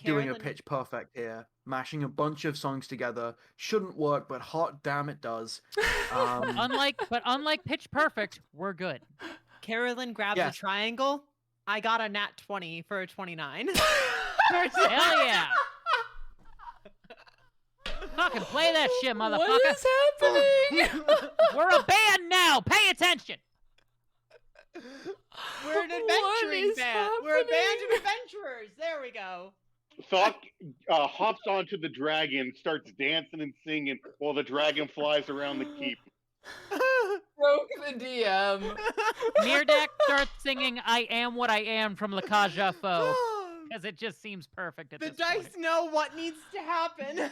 doing a Carolyn- pitch perfect here, mashing a bunch of songs together. Shouldn't work, but hot damn it does. Unlike Pitch Perfect, we're good. Carolyn grabs Yes. a triangle. I got a nat 20 for a 29. Hell yeah! Fucking play that shit, motherfucker. What is happening? We're a band now. Pay attention. We're an What adventuring is band. We're a band of happening? adventurers. There we go. Thok hops onto the dragon, starts dancing and singing while the dragon flies around the keep. Broke the DM. Mirdax starts singing "I Am What I Am" from La Cage aux Folles because it just seems perfect at The this dice point. know what needs to happen.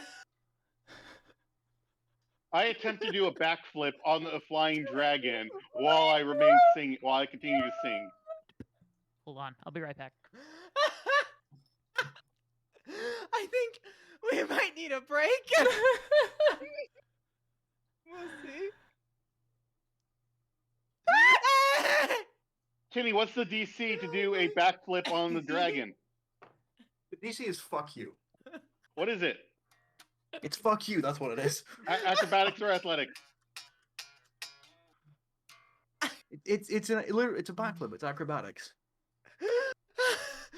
I attempt to do a backflip on the flying dragon while I continue to sing. Hold on, I'll be right back. I think we might need a break. We'll see. Kenny, what's the DC to do a backflip on the dragon? The DC is fuck you. What is it? It's fuck you, that's what it is. Acrobatics or athletics? It's a backflip, it's acrobatics.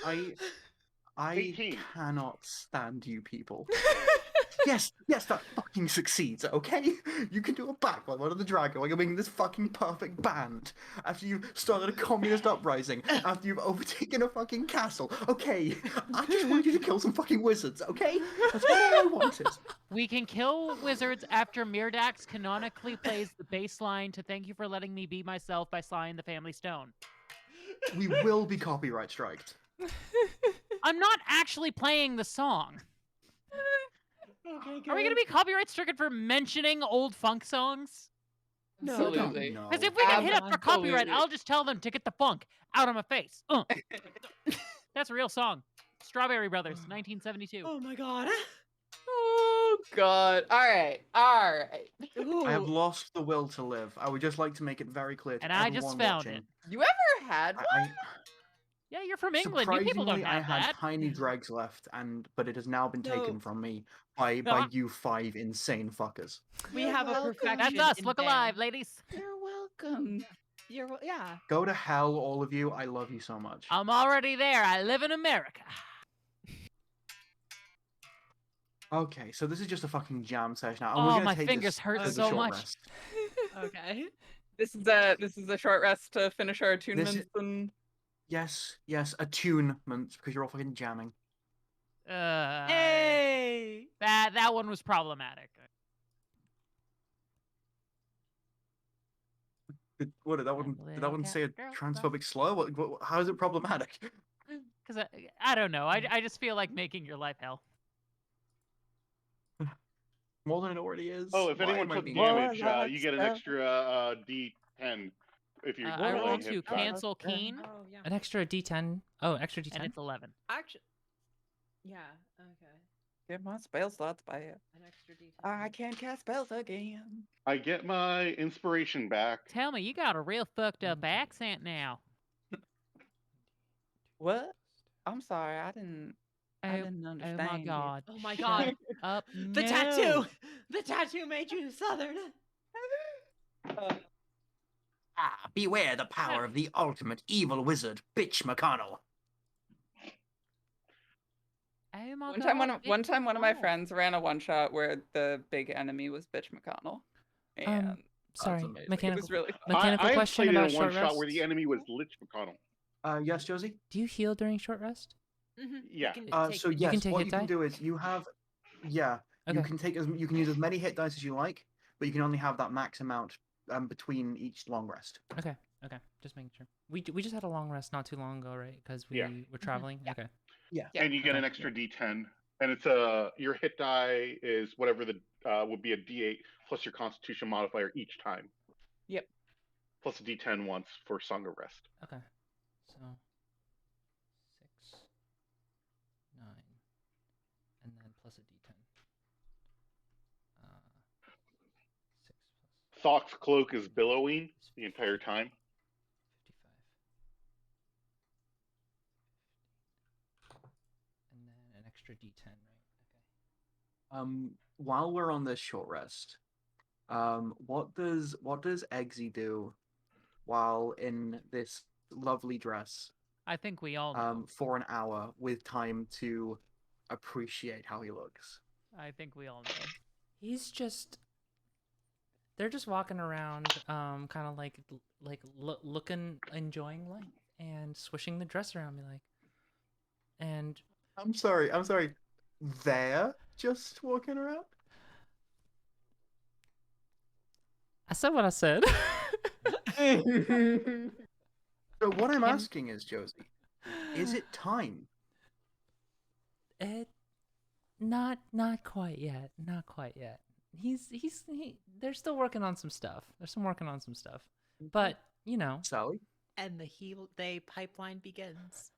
I 18. cannot stand you people. Yes, that fucking succeeds, okay? You can do a backflip out of the dragon while you're making this fucking perfect band. After you've started a communist uprising, after you've overtaken a fucking castle. Okay, I just wanted you to kill some fucking wizards, okay? That's all I wanted. We can kill wizards after Mirdax canonically plays the bass line to "Thank You for Letting Me Be Myself" by Sly and the Family Stone. We will be copyright striked. I'm not actually playing the song. Okay, Are we going to be copyright stricken for mentioning old funk songs? Absolutely. No. Because if we get hit up for copyright, Absolutely. I'll just tell them to get the funk out of my face. That's a real song. Strawberry Brothers, 1972. Oh my god. Oh god. All right. Ooh. I have lost the will to live. I would just like to make it very clear to And I everyone just found watching. it. You ever had one? Yeah, you're from England. You people don't Surprisingly, I have had that. tiny dregs left, but it has now been No. taken from me by Ah. you 5 insane fuckers. We You're have a welcome. perfection. That's us. in Look band. alive, ladies. You're welcome. Yeah. Go to hell, all of you. I love you so much. I'm already there. I live in America. Okay, so this is just a fucking jam session now. And Oh, we're gonna my take fingers this hurt as so a short much. rest. Okay. This is a short rest to finish our attunements and Yes, attunement, because you're all fucking jamming. Hey. That one was problematic. Did that one say a Girl, transphobic slur? How is it problematic? Because I don't know. I just feel like making your life hell. More than it already is. Oh, if Why anyone am I took being- damage, More you get an like extra D10 if you're I melee rolled hit to shot. cancel keen, Oh yeah. An extra D10. Oh, extra D10. and it's 11. Actually. Yeah. Okay. get my spell slots back. An extra D10. I can't cast spells again. I get my inspiration back. Tell me, you got a real fucked up accent now. What? I'm sorry, I didn't Oh understand. my you. god. Oh my Shut god. up. The No. tattoo. The tattoo made you southern. Beware the power of the ultimate evil wizard, Bitch McConnell. Oh my One god. time, one Bitch of my McConnell. friends ran a one shot where the big enemy was Bitch McConnell, and Sorry, amazing. it mechanical was really fun. mechanical I have question played in about a one short shot where the rests. enemy was Lich McConnell. Yes, Josie? Do you heal during short rest? Yeah. So yes, take what hit you can die? do is you Okay. you can use as many hit dice as you like, but you can only have that max amount between each long rest. Okay. Just making sure. We just had a long rest not too long ago, right? Because we Yeah. were traveling. Yeah. Okay. Yeah. And you get an Okay. extra D10, and it's your hit die is whatever the would be a D8 plus your Constitution modifier each time. Yep. Plus a D10 once for Song of Rest. Okay. So 6, 9, and then plus a D10. 6 plus Thock's cloak is billowing the entire time. 55. And then an extra D10, right? While we're on this short rest, what does Eggsy do while in this lovely dress I think we all know. for an hour with time to appreciate how he looks? I think we all know. He's just they're just walking around kind of like looking, enjoying life and swishing the dress around me like. And I'm sorry. They're just walking around? I said what I said. So what I'm Can- asking is, Josie, is it time? Not quite yet. Not quite yet. They're still working on some stuff. But, you know, Sally? And the Heal Day pipeline begins.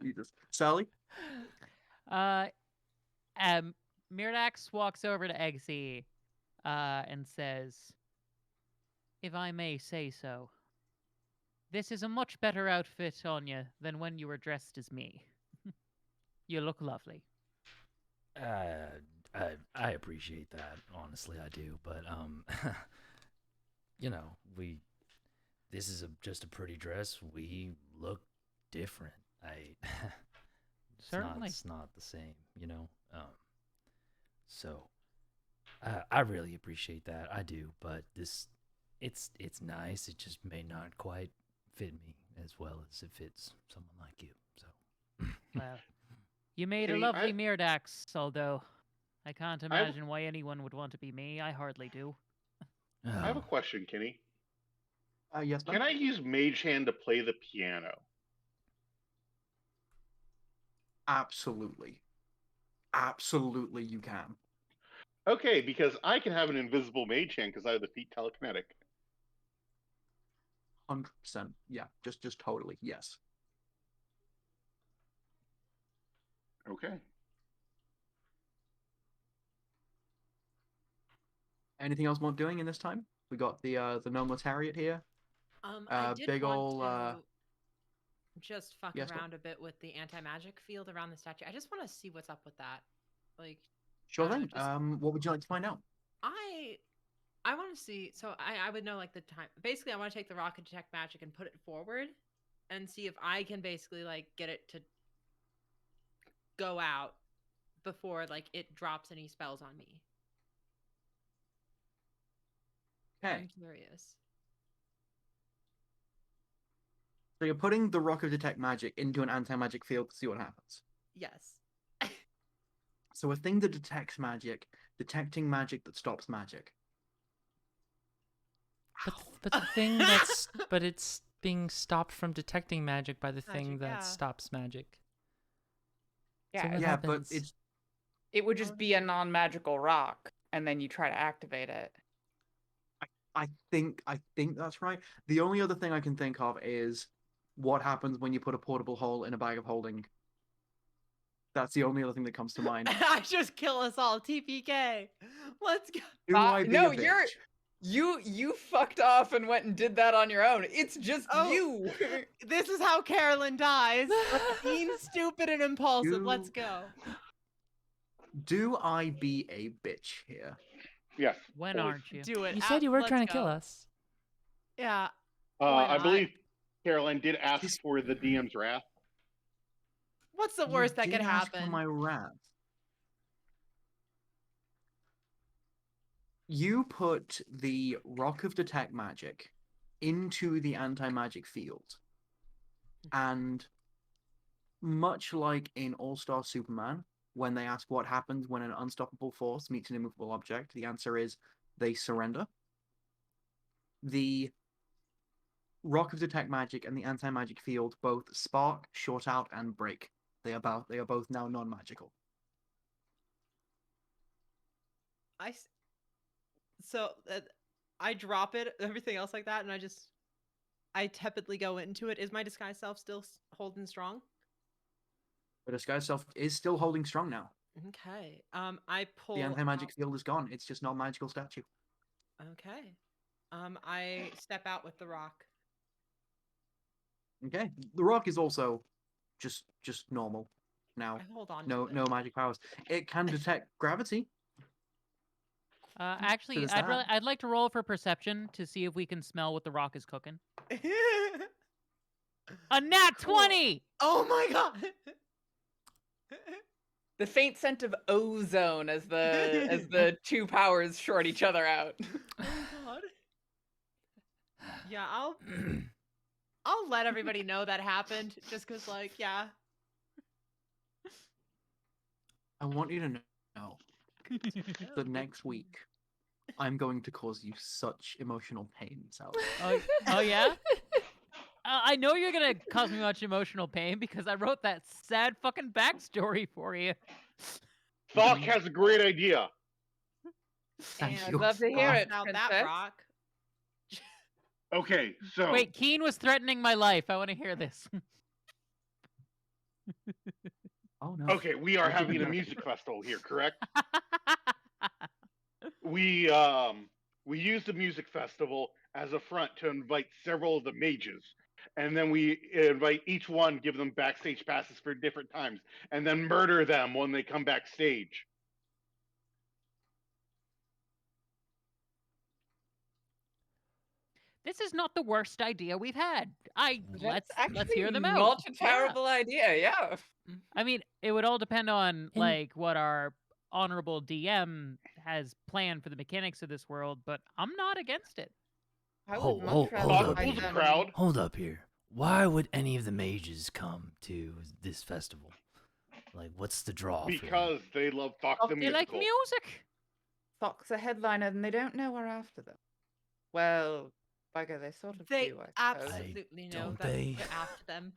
Jesus. Sally? Mirdax walks over to Eggsy and says, "If I may say so, this is a much better outfit on you than when you were dressed as me. You look lovely." I appreciate that. Honestly, I do. But you know, this is just a pretty dress. We look different. Certainly. It's not the same, you know. So I really appreciate that. I do, but it's nice. It just may not quite fit me as well as it fits someone like you. So Well, you made a Kenny, lovely Mirdax, although I can't I have- imagine why anyone would want to be me. I hardly do. I have a Oh, question, Kenny. Yes, Can I use Mage Hand to play the piano? Absolutely. Absolutely, you can. Okay, because I can have an invisible Mage Hand because I have the feet telekinetic. 100%. Yeah, just totally. Yes. Okay. Anything else worth doing in this time? We got the Nometariat here. I did big want ol', to just fuck yes, what? around a bit with the anti-magic field around the statue. I just want to see what's up with that. Like, Sure I don't know, thing. just- What would you like to find out? I want to see. So I would know like the time. Basically, I want to take the rocket detect magic and put it forward, and see if I can basically like get it to go out before like it drops any spells on me. Okay. I'm curious. So you're putting the Rock of Detect Magic into an anti-magic field to see what happens. Yes. So a thing that detects magic, detecting magic that stops magic. But the thing that's but it's being stopped from detecting magic by the thing Magic, that yeah. stops magic. Yeah, So what Yeah, but happens? it's it would just be a non-magical rock, and then you try to activate it. I think that's right. The only other thing I can think of is what happens when you put a portable hole in a bag of holding. That's the only other thing that comes to mind. I just kill us all. TPK. Let's go. Do I be No, a bitch? you fucked off and went and did that on your own. It's just Oh. you. This is how Carolyn dies. Being stupid and impulsive. Let's You- go. Do I be a bitch here? Yes. When always. aren't you? Do it. You said you were Let's trying to kill go. us. Yeah. Why I not? believe Caroline did ask This- for the DM's wrath. What's the You worst that did could ask for happen? my wrath. You put the Rock of Detect Magic into the anti-magic field. And much like in All-Star Superman, when they ask what happens when an unstoppable force meets an immovable object, the answer is they surrender. The Rock of Detect Magic and the anti-magic field both spark, short out, and break. They are both now non-magical. So I drop it, everything else like that, and I tepidly go into it. Is my disguise self still holding strong? The disguise self is still holding strong now. Okay. I pull. The anti-magic field is gone. It's just not a magical statue. Okay. I step out with the rock. Okay. The rock is also just normal now. I hold on. No to it. no magic powers. It can detect gravity. Actually, there's I'd that. I'd like to roll for perception to see if we can smell what the rock is cooking. A nat Cool. 20. Oh my god. The faint scent of ozone as the two powers short each other out. Oh god. Yeah, I'll let everybody know that happened just cuz like, yeah. I want you to know that next week I'm going to cause you such emotional pain, Sally. Oh yeah? I know you're gonna cause me much emotional pain because I wrote that sad fucking backstory for you. Thok has a great idea. Thank And you. I'd love to hear it, Now princess. that rock. Okay, so Wait, Keen was threatening my life. I want to hear this. Oh no. okay, we are Thank you, having a Jennifer. music festival here, correct? We use the music festival as a front to invite several of the mages, and then we invite each one, give them backstage passes for different times, and then murder them when they come backstage. This is not the worst idea we've had. Let's actually hear them out. not a Yeah. terrible idea. Yeah. I mean, it would all depend on And- like what our honorable DM has planned for the mechanics of this world, but I'm not against it. I Hold- would hold- much rather hold up. fight Pull the them. crowd. Hold up here. Why would any of the mages come to this festival? Like, what's the draw? for them? Because they love Fox the They like Musical. music. Fox a headliner, and they don't know we're after them. Well, bugger, they sort of They do. I suppose. absolutely know don't that they? we're after them.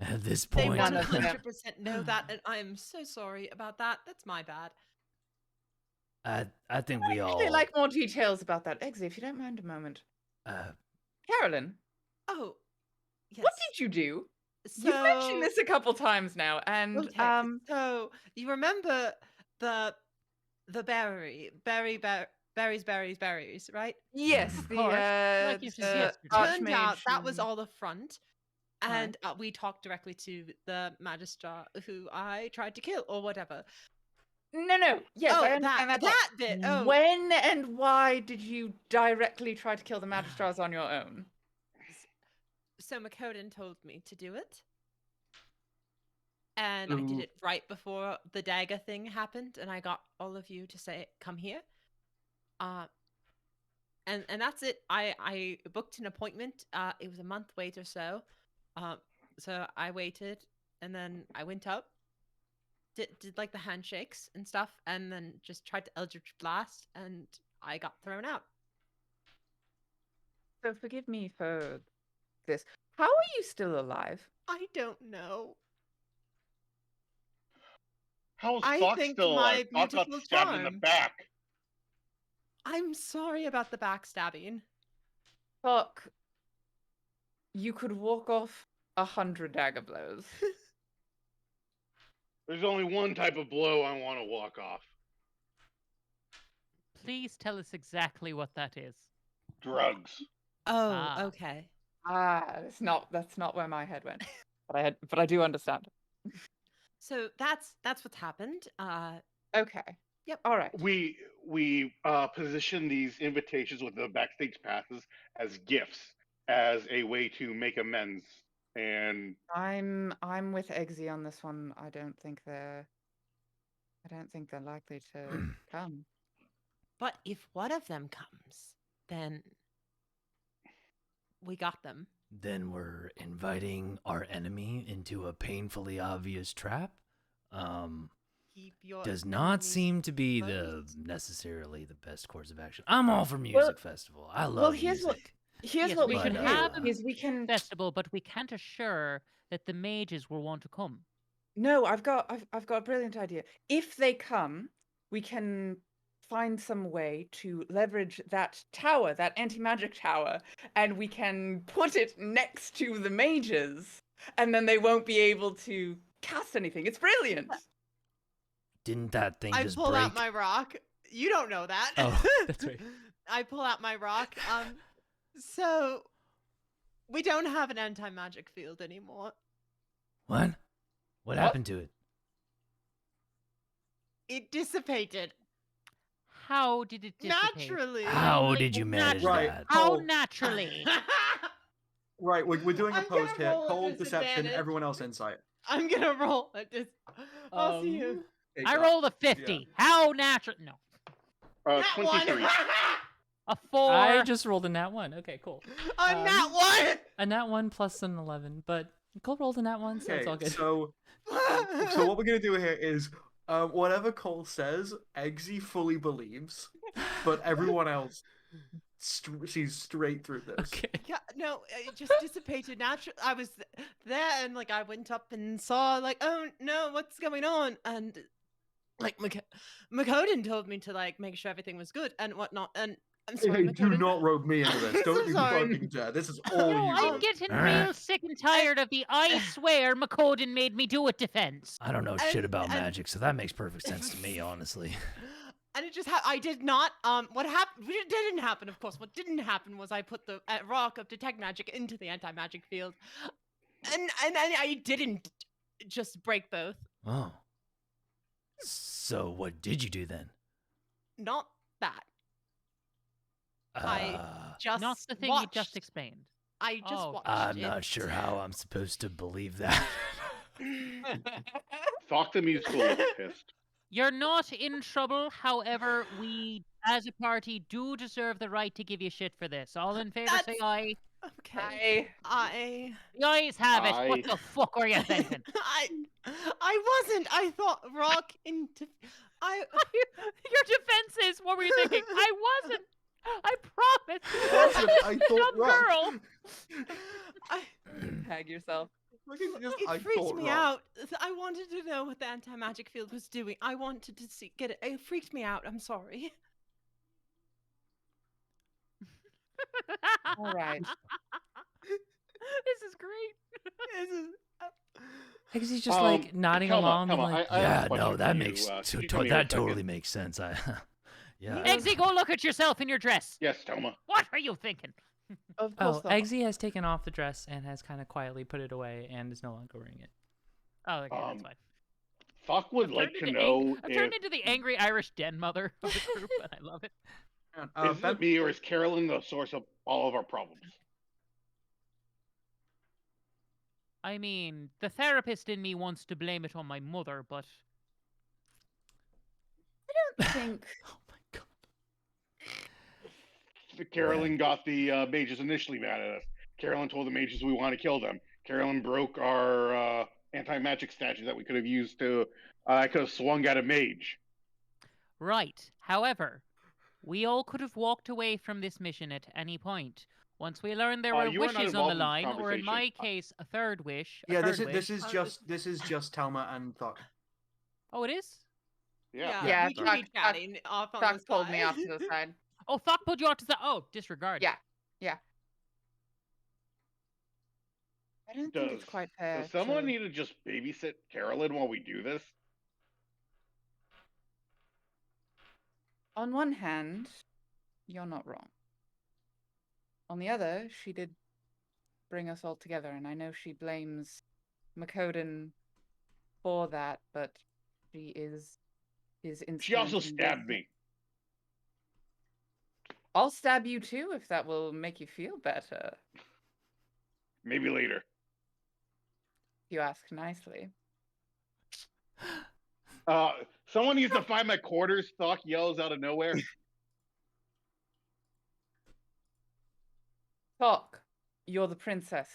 At this They point, None of them. 100% know that, and I am so sorry about that. That's my bad. I think we all. I'd like more details about that. Eggsy, if you don't mind a moment. Carolyn, Oh, yes. what did you do? So, You've mentioned this a couple times now, and okay, so you remember the berries, right? yes, Of the course. Like you said yesterday. Turned out Archmage that was and- all the front. And we talked directly to the magistrate who I tried to kill or whatever. No. Yes, Oh, I understand that. that bit. Oh. When and why did you directly try to kill the magistrats on your own? So Makoden told me to do it. And I did Ooh. it right before the dagger thing happened, and I got all of you to say, come here. And that's it. I booked an appointment. It was a month wait or so. So I waited, and then I went up, did like the handshakes and stuff, and then just tried to Eldritch Blast, and I got thrown out. So forgive me for this. How are you still alive? I don't know. How is I Fox think still my alive? Fox got beautiful stabbed in the charm. back. I'm sorry about the backstabbing. Fuck. You could walk off 100 dagger blows. There's only one type of blow I want to walk off. Please tell us exactly what that is. Drugs. Oh, Ah. okay. That's not where my head went. But I do understand. So that's what's happened. Okay. Yep. All right. We position these invitations with the backstage passes as gifts, as a way to make amends. And I'm with Eggsy on this one. I don't think they're likely to come. But if one of them comes, then we got them. Then we're inviting our enemy into a painfully obvious trap. Keep your Does not enemies seem to be close. necessarily the best course of action. I'm all for music festival. I love here's music. Here's Yes, what we we can can have do. Is we can Festival, but we can't assure that the mages will want to come. No, I've got a brilliant idea. If they come, we can find some way to leverage that tower, that anti-magic tower, and we can put it next to the mages, and then they won't be able to cast anything. It's brilliant. Didn't that thing I just pull break? out my rock. You don't know that. Oh, that's right. I pull out my rock. So we don't have an anti-magic field anymore. What? What happened to it? It dissipated How did it dissipate? naturally. How did you manage Right. that? How Oh. naturally? Right, we're doing a I'm gonna post here. roll a Cold deception, disadvantage. everyone else insight. I'm gonna roll at this. I'll see you. Take I that. rolled a 50. How natural? No, Nat 23. one. a 4. I just rolled a nat 1. Okay, cool. I'm nat one. A nat 1 plus an 11, but Cole rolled a nat 1, so it's all Okay, good. so what we're gonna do here is whatever Cole says, Eggsy fully believes, but everyone else sees straight through this. Okay. Yeah, no, it just dissipated naturally. I was there and like I went up and saw like, oh no, what's going on? And like Makoden told me to like make sure everything was good and whatnot. And I'm sorry, Hey, do Makoden. not rope me into this. So Don't you sorry. fucking dare. This is all No, you. I'm getting Alright. real sick and tired of the I swear Makoden made me do it defense. I don't know And- shit about and- magic, so that makes perfect sense to me, honestly. And it just I did not what happened didn't happen, of course. What didn't happen was I put the rock of detect magic into the anti-magic field. And I didn't just break both. Oh. So what did you do then? Not that. Just Not the thing you just watched. explained. I just Oh, watched. I'm it. not sure how I'm supposed to believe that. Talk to musical a little pissed. You're not in trouble. However, we, as a party, do deserve the right to give you shit for this. All in favor, say That's- aye. Okay. I The ayes have it. What Aye. the fuck are you thinking? I wasn't. I thought rock into. Your defenses. What were you thinking? I wasn't. I promise. Wasn't, I I'm thought a rock. girl. Tag yourself. It freaked me out. I wanted to know what the anti-magic field was doing. I wanted to see, get it. It freaked me out. I'm sorry. All right. This is great. He's just like nodding come along, on, being like, I have a Yeah, question no, for that you. makes Could you come here a that totally second? makes sense. Yeah. Eggsy, go look at yourself in your dress. Yes, Toma. What are you thinking? Of course oh, not. Eggsy has taken off the dress and has kind of quietly put it away and is no longer wearing it. Oh, okay, that's Um, fine. Fuck would I've like turned to into know I've if turned into the angry Irish den mother of the group, and I love it. is it me or is Carolyn the source of all of our problems? I mean, the therapist in me wants to blame it on my mother, but I think Oh my god. Carolyn got the mages initially mad at us. Carolyn told the mages we want to kill them. Carolyn broke our anti-magic statue that we could have used to. I could have swung at a mage. right. However, we all could have walked away from this mission at any point. Once we learned there were You are not wishes on the involved in this line, or in my conversation. case, a third wish. Yeah, this this is just Talma and Thok. Oh, it is? Yeah. Yeah, we can Doc- be chatting off on Doc the pulled me side. off to the side. Oh, fuck, put you off to the. Oh, disregard. Yeah. I don't think it's quite fair. Does someone to- need to just babysit Carolyn while we do this? On one hand, you're not wrong. On the other, she did bring us all together, and I know she blames Makoden for that, but she is his instrument. She also in stabbed this. me. I'll stab you too if that will make you feel better. Maybe later. If you ask nicely. Someone needs to find my quarters. Thok yells out of nowhere. Talk. You're the princess.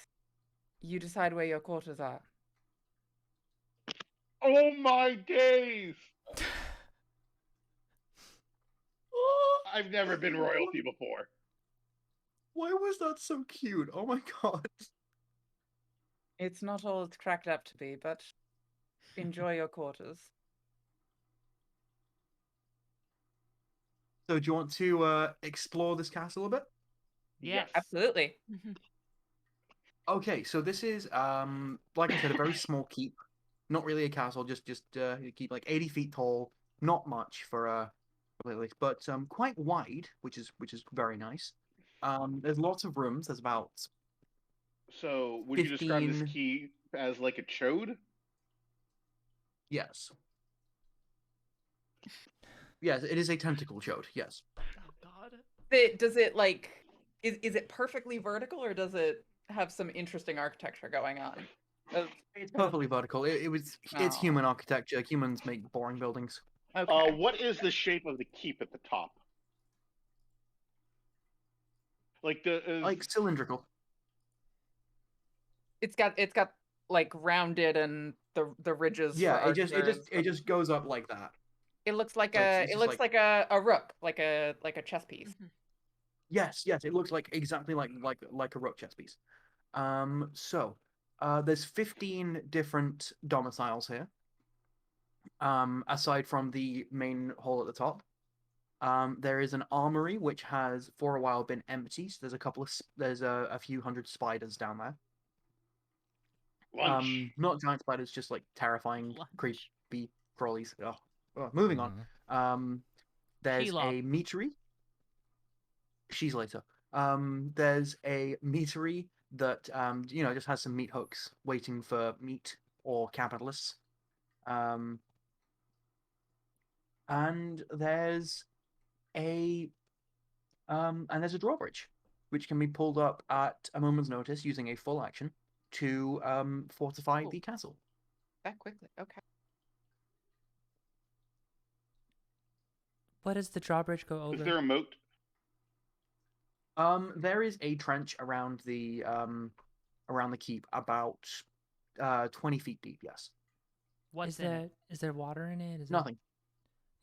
You decide where your quarters are. Oh my days! I've never been royalty before. Why was that so cute? Oh my god. It's not all it's cracked up to be, but enjoy your quarters. So do you want to explore this castle a bit? Yes. Absolutely. Okay, so this is like I said, a very small keep. Not really a castle, just you keep like 80 feet tall. Not much for a place, but quite wide, which is very nice. There's lots of rooms. There's about So, would you describe 15 this key as like a chode? yes. Yes, it is a tentacle chode. Yes. Oh God. Does it like is it perfectly vertical or does it have some interesting architecture going on? It's perfectly vertical. It's Oh. human architecture. Humans make boring buildings. Okay. What is the shape of the keep at the top? Like Like cylindrical. It's got like rounded and the ridges. Yeah, for it just archers. it just goes up like that. It looks like So a it's it just looks like a rook, like a chess piece. Yes, it looks like exactly like a rook chess piece. So there's 15 different domiciles here. Aside from the main hall at the top. There is an armory which has for a while been empty. So there's a few hundred spiders down there. lunch. Not giant spiders, just like terrifying, Lunch. creepy crawlies. Moving on. There's Shelob. a meatery. She's later. There's a meatery that just has some meat hooks waiting for meat or capitalists. And there's a And there's a drawbridge, which can be pulled up at a moment's notice using a full action to fortify Cool. the castle. That quickly. Okay. What does the drawbridge go over? Is there a moat? There is a trench around the keep, about 20 feet deep. Yes. What's is in there it? is there water in it? Is Nothing.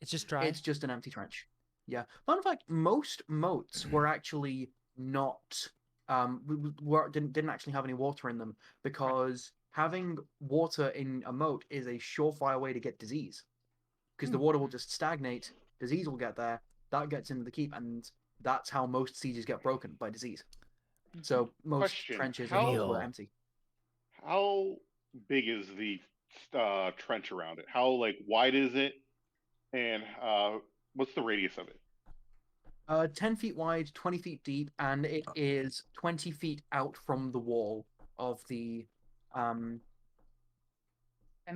It's just dry. It's just an empty trench. Yeah. Fun fact: most moats were actually not didn't actually have any water in them because having water in a moat is a surefire way to get disease. Because the water will just stagnate, disease will get there, that gets into the keep, and that's how most sieges get broken, by disease. So most Question, trenches how- were empty. How big is the trench around it? How wide is it? And what's the radius of it? 10 feet wide, 20 feet deep, and it is 20 feet out from the wall of the And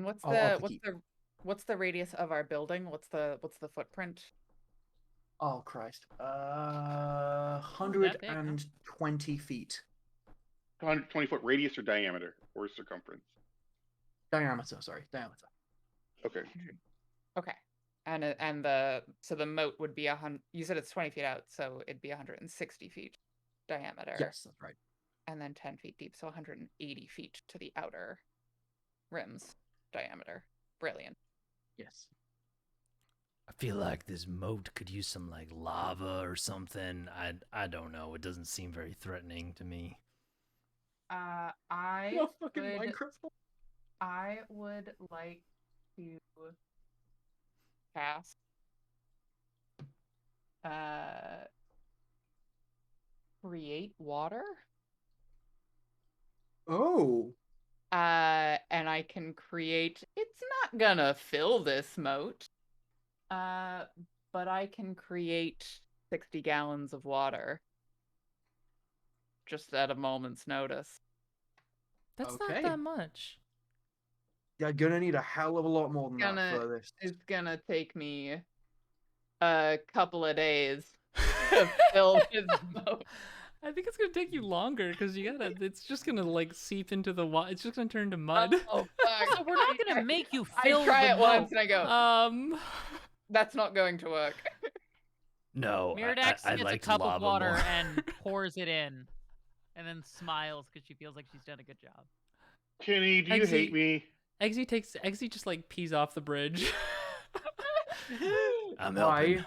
what's of the the keep. what's the radius of our building? What's the footprint? Oh Christ. that big, huh? 120 feet 120-foot radius or diameter or circumference? diameter. Sorry, diameter. Okay. Okay. And the moat would be you said it's 20 feet out, so it'd be 160 feet diameter. Yes, that's right. And then 10 feet deep, so 180 feet to the outer rims diameter. Brilliant. Yes. I feel like this moat could use some lava or something. I don't know. It doesn't seem very threatening to me. I No fucking would Minecraft. I would like to cast create water. Oh. And I can create, it's not gonna fill this moat. But I can create 60 gallons of water. Just at a moment's notice. That's Okay. not that much. You're gonna need a hell of a lot more than that for this. It's gonna take me a couple of days to fill this moat. I think it's gonna take you longer because you gotta. It's just gonna seep into the water. It's just gonna turn to mud. Oh fuck! So we're not gonna make you I fill try the it once moat. and I go, Um. that's not going to work. No, Miradex I gets a liked cup lava of water more. and pours it in, and then smiles because she feels like she's done a good job. Kenny, do you hate me? Eggsy just pees off the bridge. I'm Why? helping.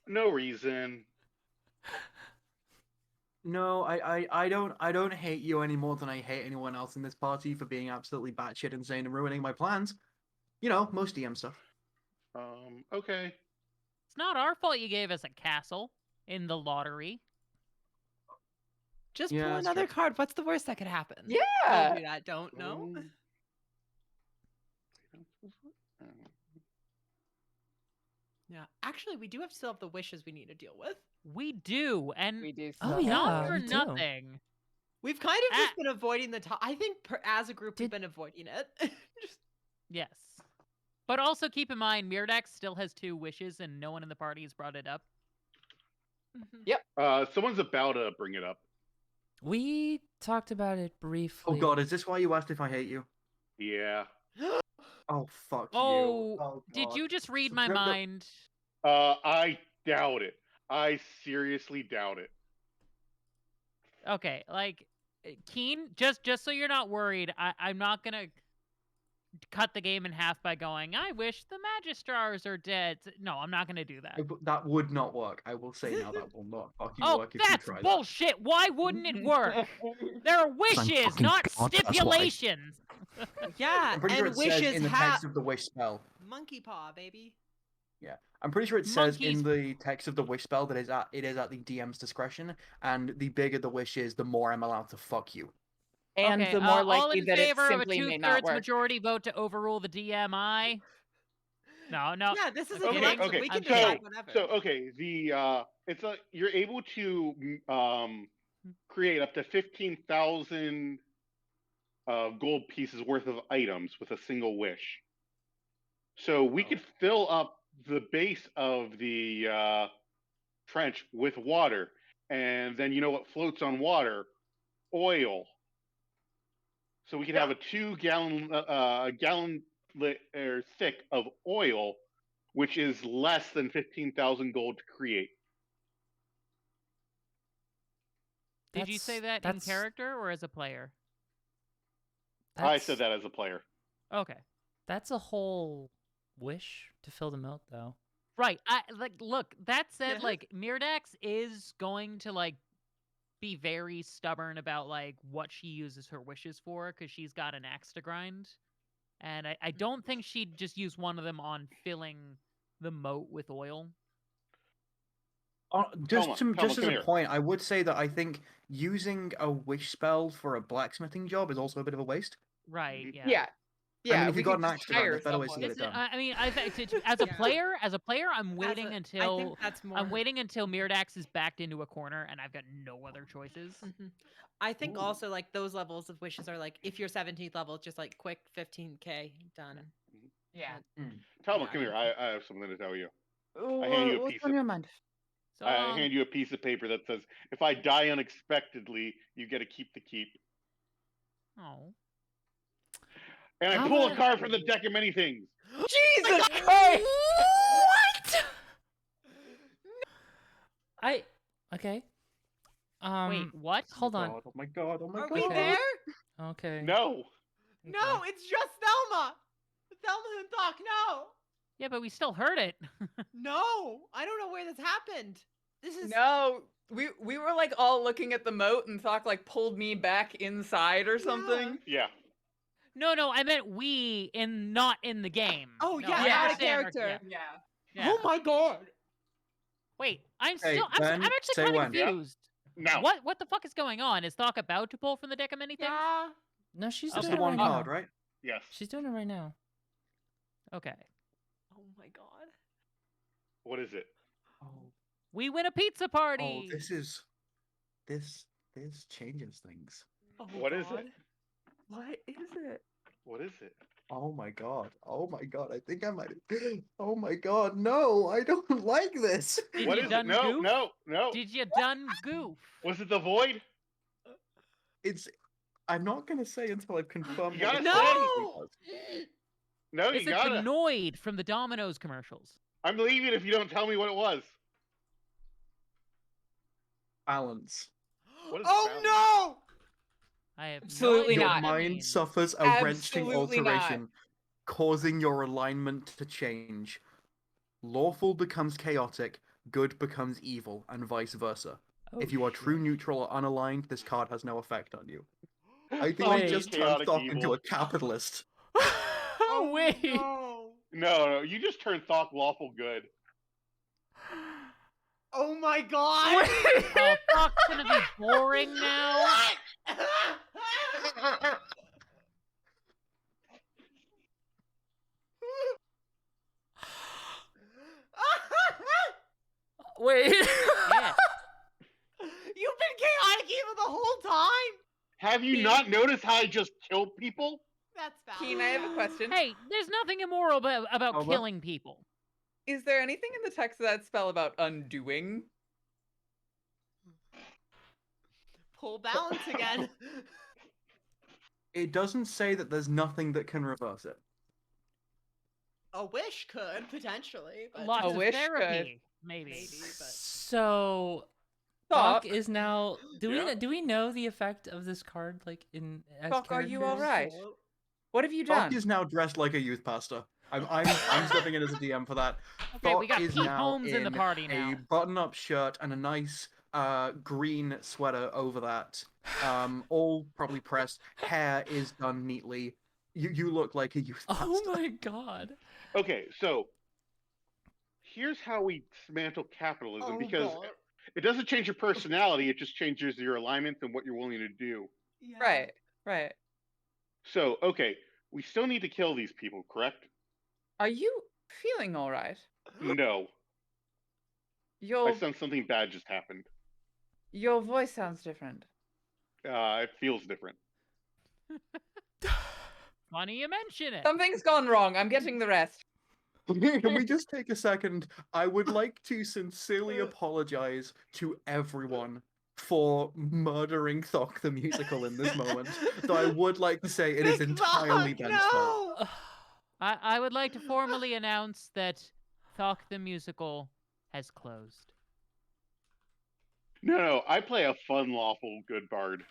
No reason. No, I don't hate you any more than I hate anyone else in this party for being absolutely batshit insane and ruining my plans. You know, most DM stuff. Okay. It's not our fault you gave us a castle in the lottery. Just Yeah, pull that's another true. card. What's the worst that could happen? Yeah. Don't do that. Don't know. Yeah. Actually, we do still have the wishes we need to deal with. We do, and We do. Oh, so yeah, not for we do. nothing. We've kind of just been avoiding the top. I think as a group, we've Did- been avoiding it. Just- Yes. But also keep in mind, Miradex still has 2 wishes, and no one in the party has brought it up. Someone's about to bring it up. We talked about it briefly. Oh god, is this why you asked if I hate you? Yeah. Oh fuck Oh, you. Oh, did God. you just read my No, no. mind? I doubt it. I seriously doubt it. Okay, Keen, just so you're not worried, I'm not gonna cut the game in half by going, I wish the Magistrars are dead. No, I'm not gonna do that. That would not work. I will say now that will not fucking Oh, work if you that's try that. bullshit! Why wouldn't it work? There are wishes, fucking not God, that's why. stipulations. yeah, I'm pretty sure and it says wishes in the have text of the wish spell. monkey paw, baby. Yeah, I'm pretty sure it says Monkeys. in the text of the wish spell that it is at the DM's discretion, and the bigger the wish is, the more I'm allowed to fuck you. And Okay, the more all likely in that it favor of a simply may not 2/3 work. majority vote to overrule the DMI. No. Yeah, this is I'm an kidding. election. Okay, We can I'm kidding. decide whatever. So okay, it's you're able to create up to 15,000 gold pieces worth of items with a single wish. So we could fill up the base of the trench with water. And then you know what floats on water? Oil. So we could have a 2-gallon or thick of oil, which is less than 15,000 gold to create. Did you say that in character or as a player? I said that as a player. Okay. That's a whole wish to fill the moat, though. Right. Look, that said, like, Mirdax is going to, like, be very stubborn about, like, what she uses her wishes for, because she's got an axe to grind. And I don't think she'd just use one of them on filling the moat with oil. Just as a point, I would say that I think using a wish spell for a blacksmithing job is also a bit of a waste. Right, yeah. Yeah. Yeah, I mean, if we you've got could an just axe to grind, hire there's better ways to someone. get it done. I mean, I think as a player, I'm waiting I until think that's more. I'm waiting until Mirdax is backed into a corner and I've got no other choices. I think also like those levels of wishes are like if you're 17th level, it's just like quick 15k done. Yeah. Talma, come here. I have something to tell you. Oh, I hand you a what's piece on of- your mind? So I hand you a piece of paper that says, "If I die unexpectedly, you get to keep the keep." Oh. And I pull a card from the deck of many things. Jesus Christ! What? Okay. Wait, what? Hold on. Oh my god! Oh my Are god! we there? Okay. No. No, it's just Thelma. Thelma and Doc, no. Yeah, but we still heard it. No, I don't know where this happened. This is No, we were like all looking at the moat and Thok like pulled me back inside or something. Yeah. No, I meant we not in the game. Oh, No, yeah, I out of understand our- character. yeah. Yeah. Yeah. Oh my god. Wait, I'm Hey, still. I'm Ben, actually say kind of when. Yeah. confused. Now. What the fuck is going on? Is Thok about to pull from the deck of many things? Yeah. No, she's Just Just doing the it one right card, now. right? Yes. She's doing it right now. Okay. Oh my god. What is it? Oh, We win a pizza party. this changes things. Oh What is god. it? What is it? What is it? Oh my god! Oh my god! I think I might. Oh my god! No, I don't like this. Did What you is it? done No, goof? no. Did you done goof? Was it the void? It's. I'm not gonna say until I've confirmed. You gotta what say. it was. No, Is you it gotta. the Noid from the Domino's commercials? I'm leaving if you don't tell me what it was. Balance. What is Oh balance? no! I have Absolutely no Your idea not. what that mind means. suffers a wrenching Absolutely not. alteration, causing your alignment to change. Lawful becomes chaotic, good becomes evil, and vice versa. If you are true neutral or unaligned, this card has no effect on you. I think Fucking he just turned chaotic Thok evil. into a capitalist. Oh, wait. No. No, you just turned Thok lawful good. Oh my god. Oh, Thok's gonna be boring now. Wait. Yeah. You've been chaotic evil the whole time. Have you not noticed how I just killed people? That's bad. Keen, I have a question. Hey, there's nothing immoral about Alba? killing people. Is there anything in the text of that spell about undoing? Pull balance again. It doesn't say that there's nothing that can reverse it. A wish could potentially, but Lots A of wish therapy, maybe. but So, Thok, Thok is now. Yeah. Do we know the effect of this card? Like in as Thok, are you characters? all right? What have you Thok done? is now dressed like a youth pastor. I'm stepping in as a DM for that. Okay, we Thok got is Pete now Holmes in the party a now. button-up shirt and a nice green sweater over that. All probably pressed. Hair is done neatly. You look like a youth pastor. Oh my god. Okay, so here's how we dismantle capitalism, Oh, because God. it doesn't change your personality, it just changes your alignments and what you're willing to do. Yeah. Right, right. So, okay, we still need to kill these people, correct? Are you feeling all right? No. Your I sense something bad just happened. your voice sounds different. It feels different. Funny you mention it. Something's gone wrong. I'm getting the rest. Can we just take a second? I would like to sincerely apologize to everyone for murdering Thok the musical in this moment. Though I would like to say it is entirely Ben's fault. No! I would like to formally announce that Thok the musical has closed. No, I play a fun, lawful, good bard.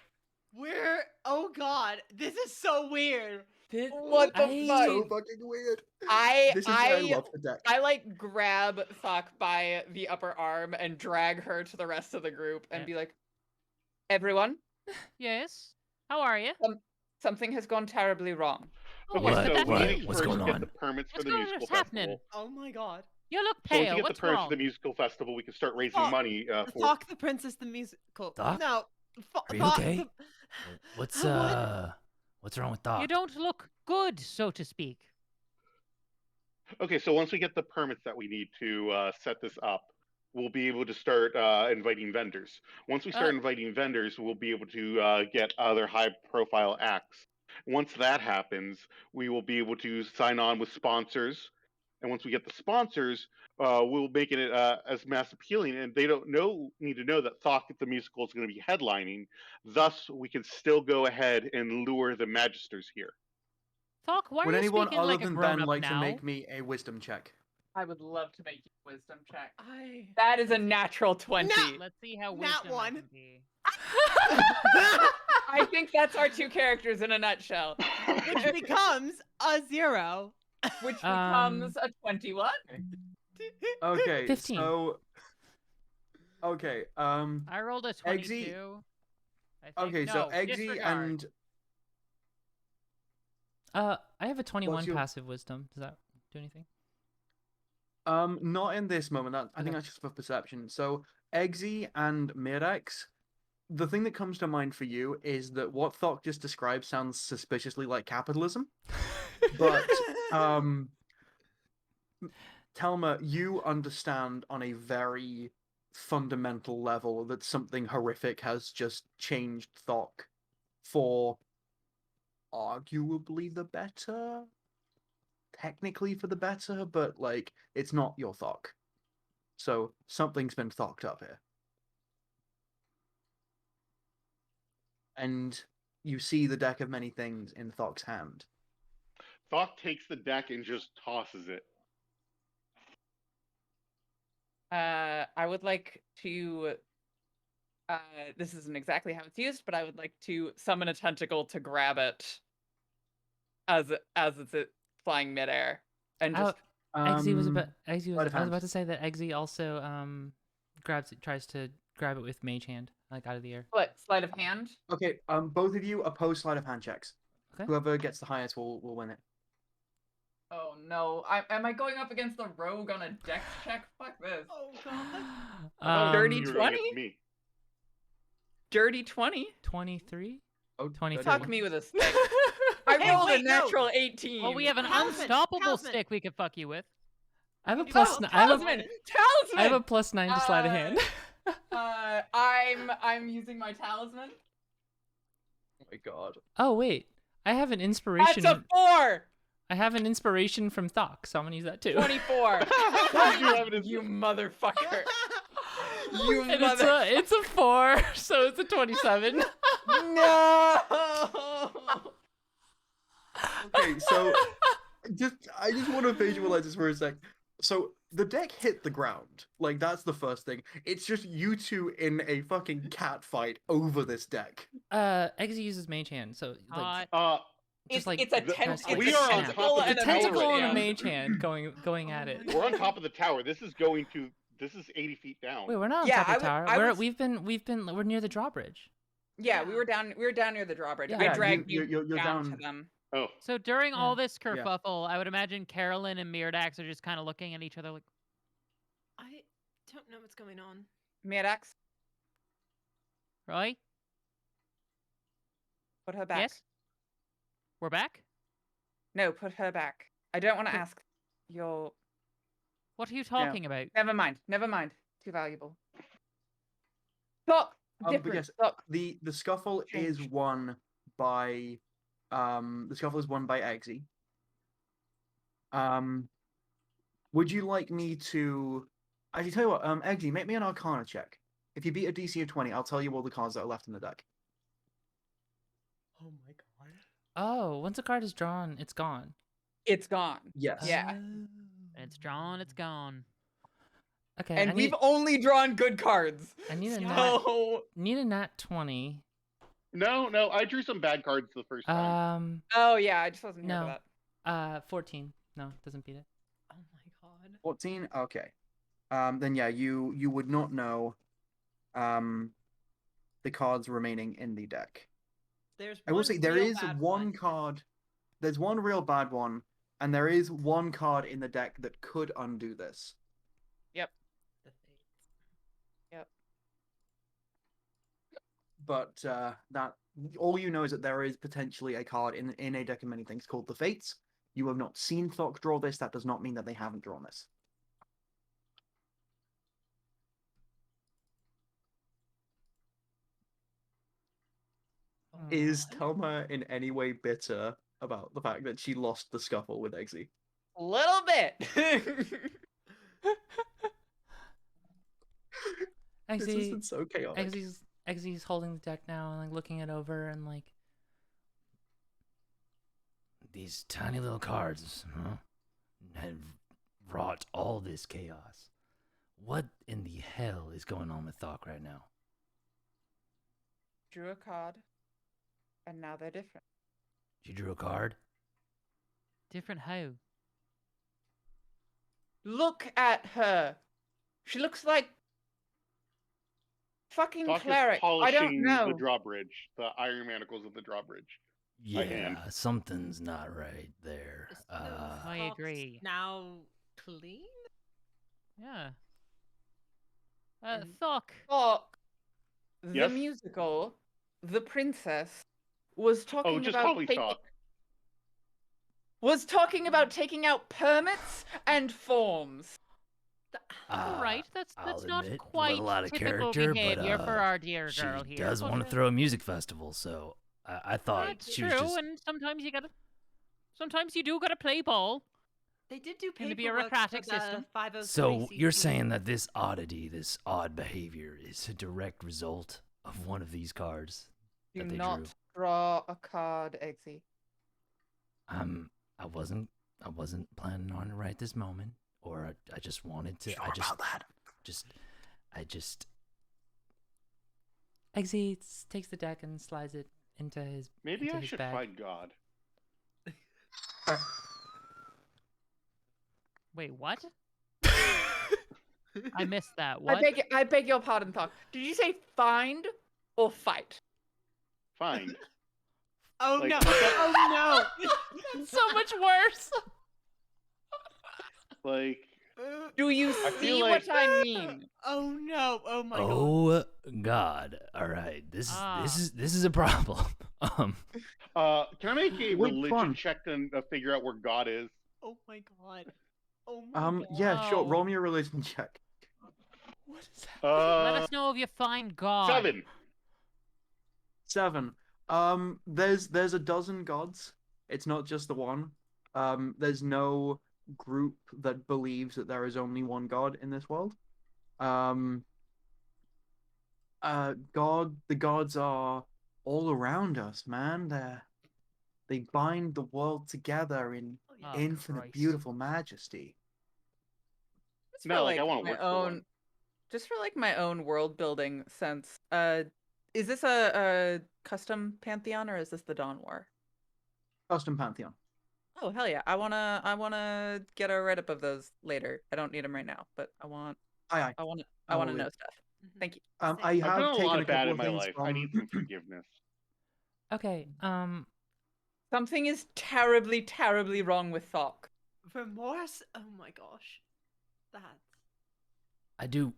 We're oh god, this is so weird. What the fuck? So fucking weird. I This is why I love the deck. I like grab Thok by the upper arm and drag her to the rest of the group and Yeah. be like, everyone, Yes? How are you? something has gone terribly wrong. Oh, Okay, what's What? so that we What? need mean? to What's first going get on? the permits for What's the going- musical what's happening? festival. Oh my god. You look So once pale. we get What's the permits wrong? for the musical festival, we can start raising Thok- money for. Thok the Princess the musical. Thok? No. Are you okay? What's what's wrong with Doc? You don't look good, so to speak. Okay, so once we get the permits that we need to set this up, we'll be able to start inviting vendors. Once we start inviting vendors, we'll be able to get other high-profile acts. Once that happens, we will be able to sign on with sponsors. And once we get the sponsors, we'll make it as mass appealing. And they don't need to know that Thok the musical is going to be headlining. Thus, we can still go ahead and lure the magisters here. Thok, why Would are you anyone speaking other like a than Ben grown-up like now? to make me a wisdom check? I would love to make you a wisdom check. I That is a natural 20. Let's see how Nat wisdom I one. can be. I think that's our two characters in a nutshell. which becomes a 0. Which becomes a 21. Okay, 15. so okay, I rolled a 22. I think. okay, so No, Eggsy disregard. and I have a 21 your- passive wisdom. Does that do anything? not in this moment. I think Okay. that's just for perception. So Eggsy and Mirex, the thing that comes to mind for you is that what Thok just described sounds suspiciously like capitalism. But Telma, you understand on a very fundamental level that something horrific has just changed Thok for arguably the better. Technically for the better, but like it's not your Thok. So something's been Thoked up here. And you see the deck of many things in Thok's hand. Thok takes the deck and just tosses it. I would like to. This isn't exactly how it's used, but I would like to summon a tentacle to grab it as it's flying midair and just. Eggsy was about. sleight Eggsy of was. I was hand. about to say that Eggsy also tries to grab it with Mage Hand, like out of the air. What, sleight of hand? Okay, both of you oppose sleight of hand checks. Okay. Whoever gets the highest will win it. Oh no! Am I going up against the rogue on a dex check? Fuck this. Oh god. Oh, Dirty you were going 20? against me. Dirty 20? 23. Oh, 23. Fuck me with a stick. I Hey, rolled wait, a no. natural 18. Well, we have an Talisman, unstoppable talisman. stick we could fuck you with. I have a Oh, plus. I have a. talisman. I have a Talisman. +9 to sleight of hand. I'm using my talisman. Oh my god. Oh wait, I have an inspiration. That's a 4. I have an inspiration from Thok, so I'm gonna use that too. 24. Told you I would- You motherfucker. You And mother. it's a 4, so it's a 27. No. Okay, so I just want to visualize this for a sec. So the deck hit the ground. Like that's the first thing. It's just you two in a fucking cat fight over this deck. Eggsy uses Mage Hand, so like Hot. just like it's a the- tent. we It's are a on tentacle top of and the a tentacle mage and a hand. Mage Hand going at it. We're on top of the tower. This is 80 feet down. Wait, we're not on Yeah, top of the tower. I was- We're near the drawbridge. Yeah, we were down near the drawbridge. Yeah, I dragged you're you down- to them. Oh, So during all this Yeah. kerfuffle, I would imagine Carolyn and Mirdax are just kind of looking at each other like, I don't know what's going on. Mirax, right? put her back. Yes? We're back? No, put her back. I don't want to Put- ask your. What are you talking about? Never mind. Never mind. Too valuable. Look, But different. yes, Look, the scuffle is Change. won by Eggsy. Would you like me to? Actually, tell you what. Eggsy, make me an Arcana check. If you beat a DC of 20, I'll tell you all the cards that are left in the deck. Oh my god. Oh, once a card is drawn, it's gone. It's gone. Yes. Yeah. It's drawn, it's gone. Okay. And I we've need, only drawn good cards. I need a So nat 20. No, I drew some bad cards the first time. Oh yeah, I just wasn't here for No. that. 14. No, doesn't beat it. Oh my god. 14. Okay. Then yeah, you would not know, the cards remaining in the deck. There's I will one say there real is bad one card. There's one real bad one, and there is one card in the deck that could undo this. The Fates. Yep. But that all you know is that there is potentially a card in a deck of many things called the Fates. You have not seen Thok draw this. That does not mean that they haven't drawn this. Is Thelma in any way bitter about the fact that she lost the scuffle with Eggsy? A little bit. This has Eggsy, been so chaotic. Eggsy's holding the deck now and like looking it over and like, These tiny little cards, huh? Have wrought all this chaos. What in the hell is going on with Thok right now? Drew a card, and now they're different. She drew a card? Different how? Look at her. She looks like fucking Thok is cleric. I polishing don't know. the drawbridge, the iron manacles of the drawbridge. Yeah, hand. something's not right there. Is I Thok's agree. Now clean? Yeah. And- Thok. Thok, the Yes? musical, the princess, was talking Oh, just about call me taking, Thok. was talking about taking out permits and forms. All right, that's I'll not admit, quite a lot of typical character, behavior but for our dear she girl here. does but, want to throw a music festival, so I thought That's she true, was just. and sometimes you do gotta play ball. They did do In the paperwork bureaucratic for the system. 503 So you're CP. saying that this oddity, this odd behavior, is a direct result of one of these cards Do that they not drew? draw a card, Eggsy. I wasn't planning on it right this moment, or I just wanted to. Sure I just, about that. I just. Eggsy takes the deck and slides it into his Maybe into I his should bag. find God. Wait, what? I missed that. I What? beg your pardon, Thok. Did you say find or fight? Find. Oh Like, no! what the- Oh That's so much worse. Like, Do you I see feel what like- I mean? no! Oh no! Oh my god! Oh God! All right, this is a problem. can I make a Which religion one? check to figure out where God is? Oh my god! Oh my god! Yeah, sure. Wow. Roll me a religion check. What is that? Let us know if you find God. 7. 7. There's a dozen gods. It's not just the one. There's no group that believes that there is only one God in this world. The gods are all around us, man. They bind the world together in Oh, yeah. Oh, infinite, Christ. beautiful majesty. Just No, for, like, I wanna my work for own, one. just for like my own world building sense. Is this a custom pantheon or is this the Dawn War? Custom pantheon. Oh hell yeah! I wanna get a write up of those later. I don't need them right now, but I wanna Aye. know will. stuff. Mhm. Thank you. I I've have done a taken lot a of bad couple in of my things life. from. I need some forgiveness. Okay. Something is terribly, terribly wrong with Thok. Remorse? Oh my gosh. That's. I do.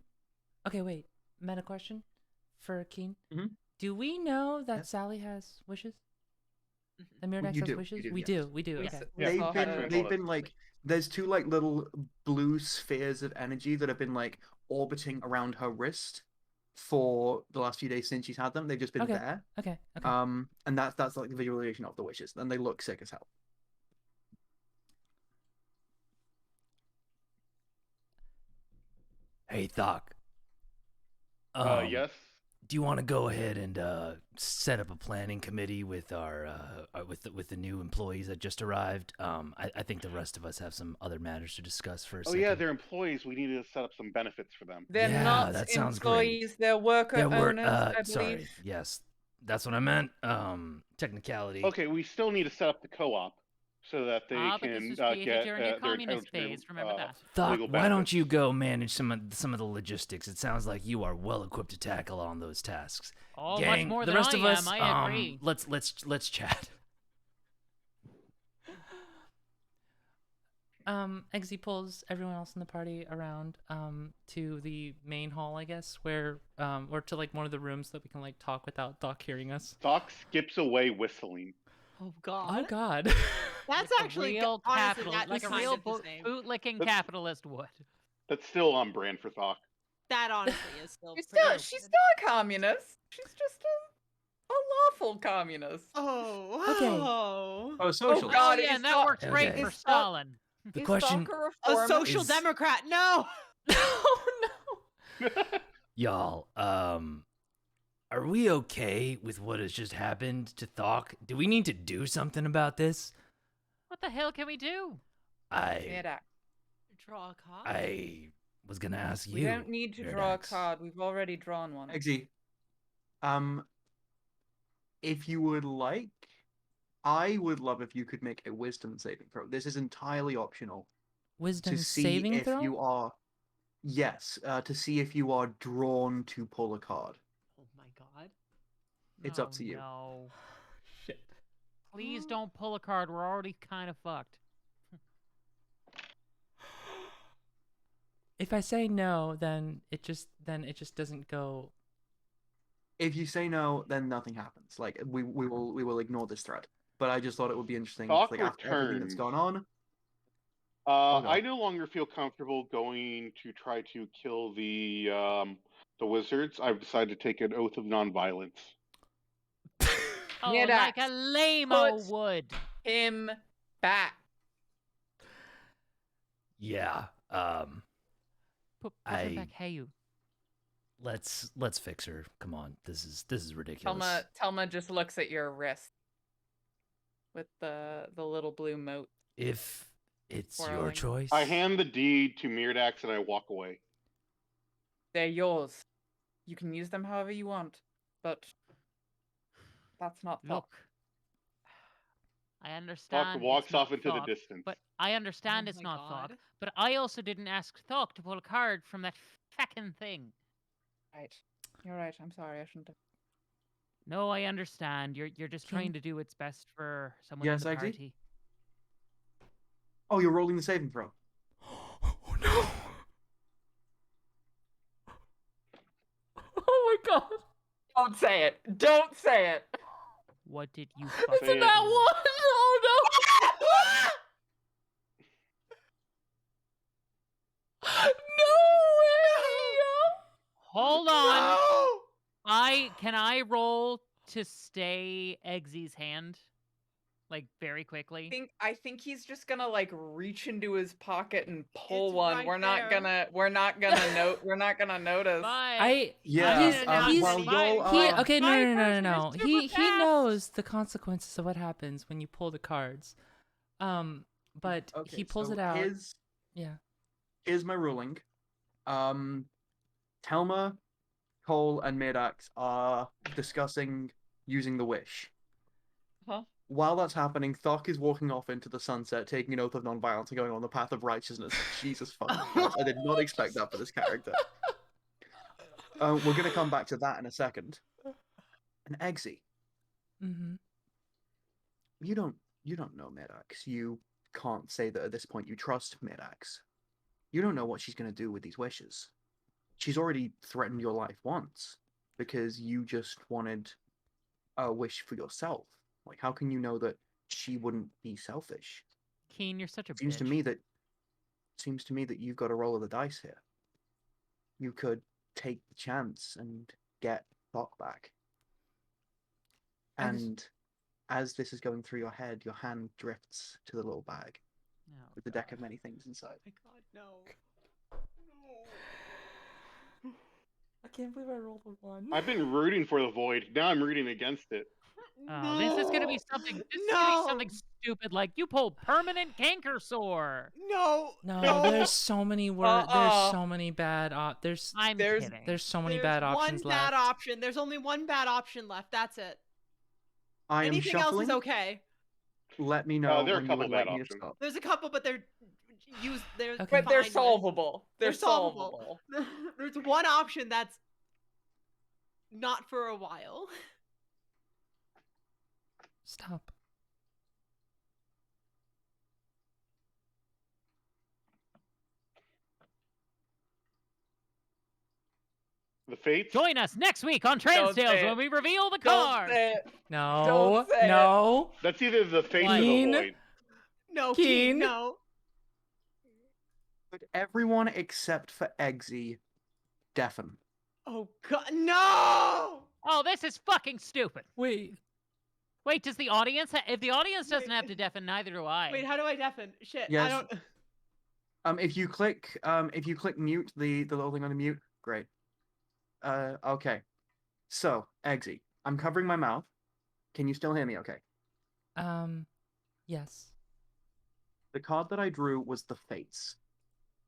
Okay. Wait. Meta question for Keen. Mhm. Do we know that Yes. Sally has wishes? Mhm. The Mirdax You has do, wishes. you do, We yes. do. We do. We Okay. s- we They've saw been her- they've been like there's two like little blue spheres of energy that have been like orbiting around her wrist for the last few days since she's had them. They've just been Okay. there. Okay. Okay. And that's like the visualization of the wishes. And they look sick as hell. Hey, Thok. Yes. Do you want to go ahead and set up a planning committee with our with the new employees that just arrived? I think the rest of us have some other matters to discuss for a Oh second. yeah, they're employees. We need to set up some benefits for them. They're Yeah, not that sounds great. employees, they're worker owners, I believe. Sorry. Yes, that's what I meant. Technicality. Okay, we still need to set up the co-op so that they But this can was created get during your they're entitled communist to their, phase. Remember that. Thok, legal why don't benefits. you go manage some of the logistics? It sounds like you are well equipped to tackle on those tasks. Oh, Gang, much more the than rest I of us, am. I agree. let's chat. Eggsy pulls everyone else in the party around to the main hall, I guess, where or to like one of the rooms that we can like talk without Doc hearing us. Doc skips away whistling. Oh God. Oh God. That's Like actually a real honestly, capitalist, that like is a kind real of the same. bootlicking That's- capitalist would. That's still on brand for Doc. That honestly is still. She's pretty still good. a communist. She's just a lawful communist. Oh. Okay. Oh, socialist. Oh, God, yeah, is and that Doc- worked great Okay. for is Doc- Stalin. The Is question, Doc a A reformer? social is- democrat? No. Oh no. y'all, are we okay with what has just happened to Thok? Do we need to do something about this? What the hell can we do? Mid-act. Draw a card. I was gonna ask you. We don't need to draw a Mirax. card. We've already drawn one. Eggsy, if you would like, I would love if you could make a wisdom saving throw. This is entirely optional. Wisdom To see saving if throw? you are, yes, to see if you are drawn to pull a card. Oh my God. It's up to you. No. Shit. Please don't pull a card. We're already kind of fucked. If I say no, then it just doesn't go. If you say no, then nothing happens. Like we will ignore this threat. But I just thought it would be interesting, Doc like after everything that's returns. gone on. I no longer feel comfortable going to try to kill the wizards. I've decided to take an oath of nonviolence. Oh, Mid-act. like a lame-o Put- would. Him back. Yeah. Put her I- back, hey you. Let's fix her. Come on. This is ridiculous. Telma just looks at your wrist with the little blue mote. If it's your Swirling. choice. I hand the deed to Mirdax and I walk away. They're yours. You can use them however you want, but that's not Thok. Look. I understand. Doc it's walks not off into Thok, the distance. But I understand Oh it's my not God. Thok. But I also didn't ask Thok to pull a card from that feckin' thing. Right. You're right. I'm sorry. I shouldn't have. No, I understand. You're just Can- trying to do what's best for someone Yes, in the Eggsy? party. Oh, you're rolling the saving throw. Oh no. Oh my God. Don't say it. Don't say it. What did you It's fucking Say in it. that do? one. Oh no. No way. Hold on. No! Can I roll to stay Eggsy's hand? Like very quickly? I think he's just gonna like reach into his pocket and pull It's one. right We're not there. gonna notice. Bye. Yeah, He's- he's- while y'all He are, okay, no, my no, no, no, person no. is super He fast. knows the consequences of what happens when you pull the cards. But okay, he pulls so it out. Here's Yeah. my ruling. Telma, Cole, and Madax are discussing using the wish. Huh? While that's happening, Thok is walking off into the sunset, taking an oath of non-violence and going on the path of righteousness. Jesus fucking Christ. I did not expect that for this character. We're gonna come back to that in a second. And Eggsy, Mm-hmm. you don't know Madax. You can't say that at this point you trust Madax. You don't know what she's gonna do with these wishes. She's already threatened your life once because you just wanted a wish for yourself. Like, how can you know that she wouldn't be selfish? Keen, you're such a Seems bitch. to me that you've got a roll of the dice here. You could take the chance and get Thok back. I just- And as this is going through your head, your hand drifts to the little bag Oh, with the deck of many things inside. Oh my God, no. can't believe I rolled a 1. I've been rooting for the void. Now I'm rooting against it. Oh, this is gonna be something. This is gonna be something stupid, like you pulled permanent canker sore. No. No, there's so many words. There's so many bad. I'm there's- kidding. There's so many There's bad options one left. bad option. There's only one bad option left. That's it. I am Anything else shuffling. is okay. Let me know there are a when you couple would like bad me to options. stop. There's a couple, but they're they're Okay. But they're fine with. solvable. They're They're solvable. solvable. There's one option that's not for a while. Stop. The Fates. Join us next week on Trans Don't Tales say when it. we reveal the Don't card. say it. No. Don't say it. No. That's either the Fates or the Keen? void. No, Keen? Keen, no. Could everyone except for Eggsy deafen? Oh god, no! Oh, this is fucking stupid. Wait. Wait, does the audience? If the audience doesn't Wait. have to deafen, neither do I. Wait, how do I deafen? Shit, I Yes. don't. If you click mute, the little thing on the mute, great. Okay. So, Eggsy, I'm covering my mouth. Can you still hear me okay? Yes. The card that I drew was the Fates.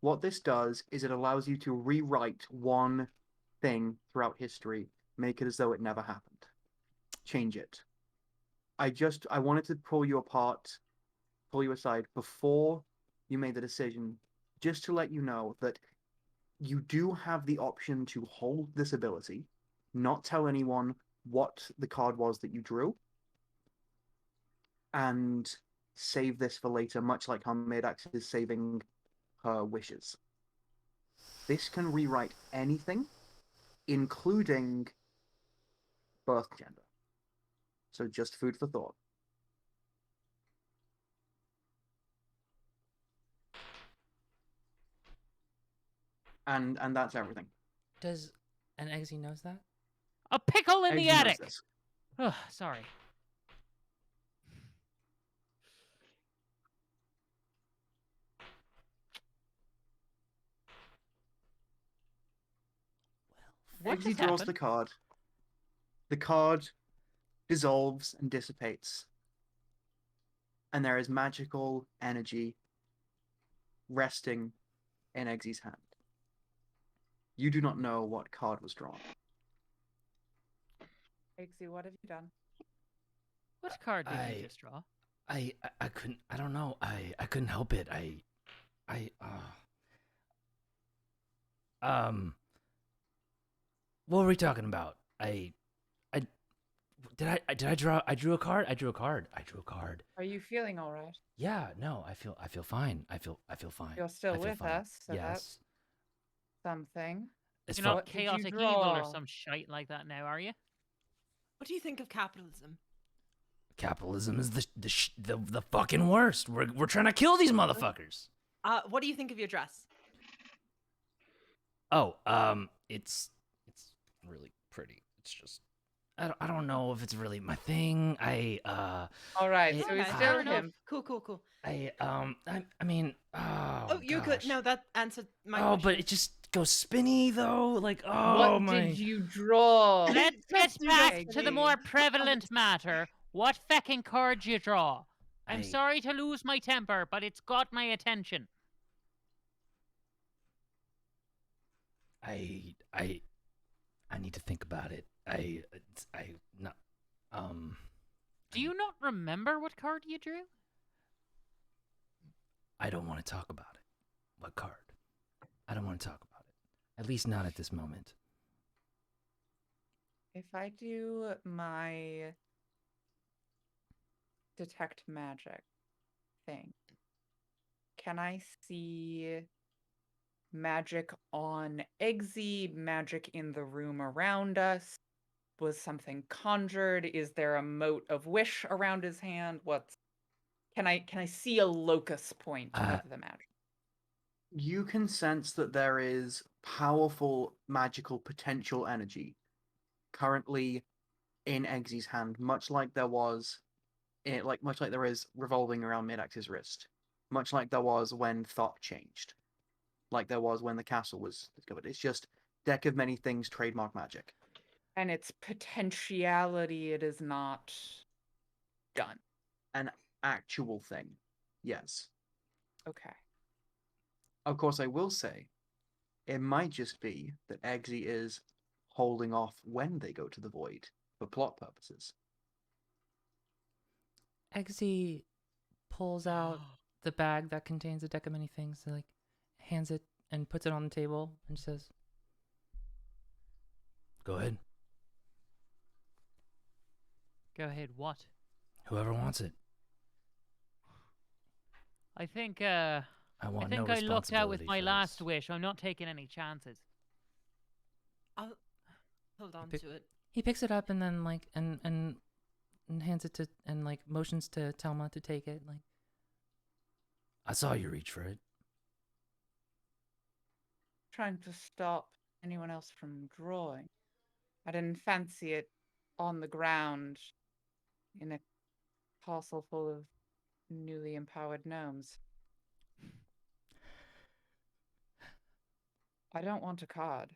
What this does is it allows you to rewrite one thing throughout history, make it as though it never happened. Change it. I wanted to pull you apart, pull you aside before you made the decision, just to let you know that you do have the option to hold this ability, not tell anyone what the card was that you drew, and save this for later, much like how Madax is saving her wishes. This can rewrite anything, including birth gender. So just food for thought. And that's everything. Does an Eggsy knows that? A pickle in the Eggsy knows attic. this. Ugh, sorry. What Eggsy just draws happened? the card. The card dissolves and dissipates. And there is magical energy resting in Eggsy's hand. You do not know what card was drawn. Eggsy, what have you done? What card did I- you just draw? I couldn't. I don't know. I couldn't help it. What were we talking about? Did I draw? I drew a card. I drew a card. Are you feeling all right? Yeah. No. I feel fine. I feel fine. You're still I feel with fine. us, so yes. that's something. It's You're fine. not What did you chaotic evil or draw? some shite like that now, are you? What do you think of capitalism? Capitalism is the fucking worst. We're trying to kill these motherfuckers. What do you think of your dress? Oh, it's really pretty. It's just I don't know if it's really my thing. All right, It- so he's Okay, still fair enough. him. Cool. I mean, oh. Oh, you're good. gosh. No, that answered my Oh, question. but it just goes spinny though. Like, oh What my. did you draw? Let's Just get back Eggsy. to the more prevalent matter. What fecking card you draw? I'm I- sorry to lose my temper, but it's got my attention. I need to think about it. Not. Do you not remember what card you drew? I don't want to talk about it. What card? I don't want to talk about it. At least not at this moment. If I do my detect magic thing, can I see magic on Eggsy, magic in the room around us? Was something conjured? Is there a mote of wish around his hand? Can I see a locus point of the magic? You can sense that there is powerful magical potential energy currently in Eggsy's hand, much like there is revolving around Midax's wrist, much like there was when Thought changed, like there was when the castle was discovered. It's just Deck of Many Things trademark magic. And its potentiality, it is not done. An actual thing. Yes. Okay. Of course, I will say, it might just be that Eggsy is holding off when they go to the void for plot purposes. Eggsy pulls out the bag that contains a deck of many things, and, like, hands it and puts it on the table and says, Go ahead. Go ahead. What? Whoever wants it. I think I want no I lucked out with responsibility my for last this. wish. I'm not taking any chances. I'll hold on pick- to it. he picks it up and then, like, and hands it to, and, like, motions to Telma to take it, like. I saw you reach for it. Trying to stop anyone else from drawing. I didn't fancy it on the ground in a castle full of newly empowered gnomes. I don't want a card.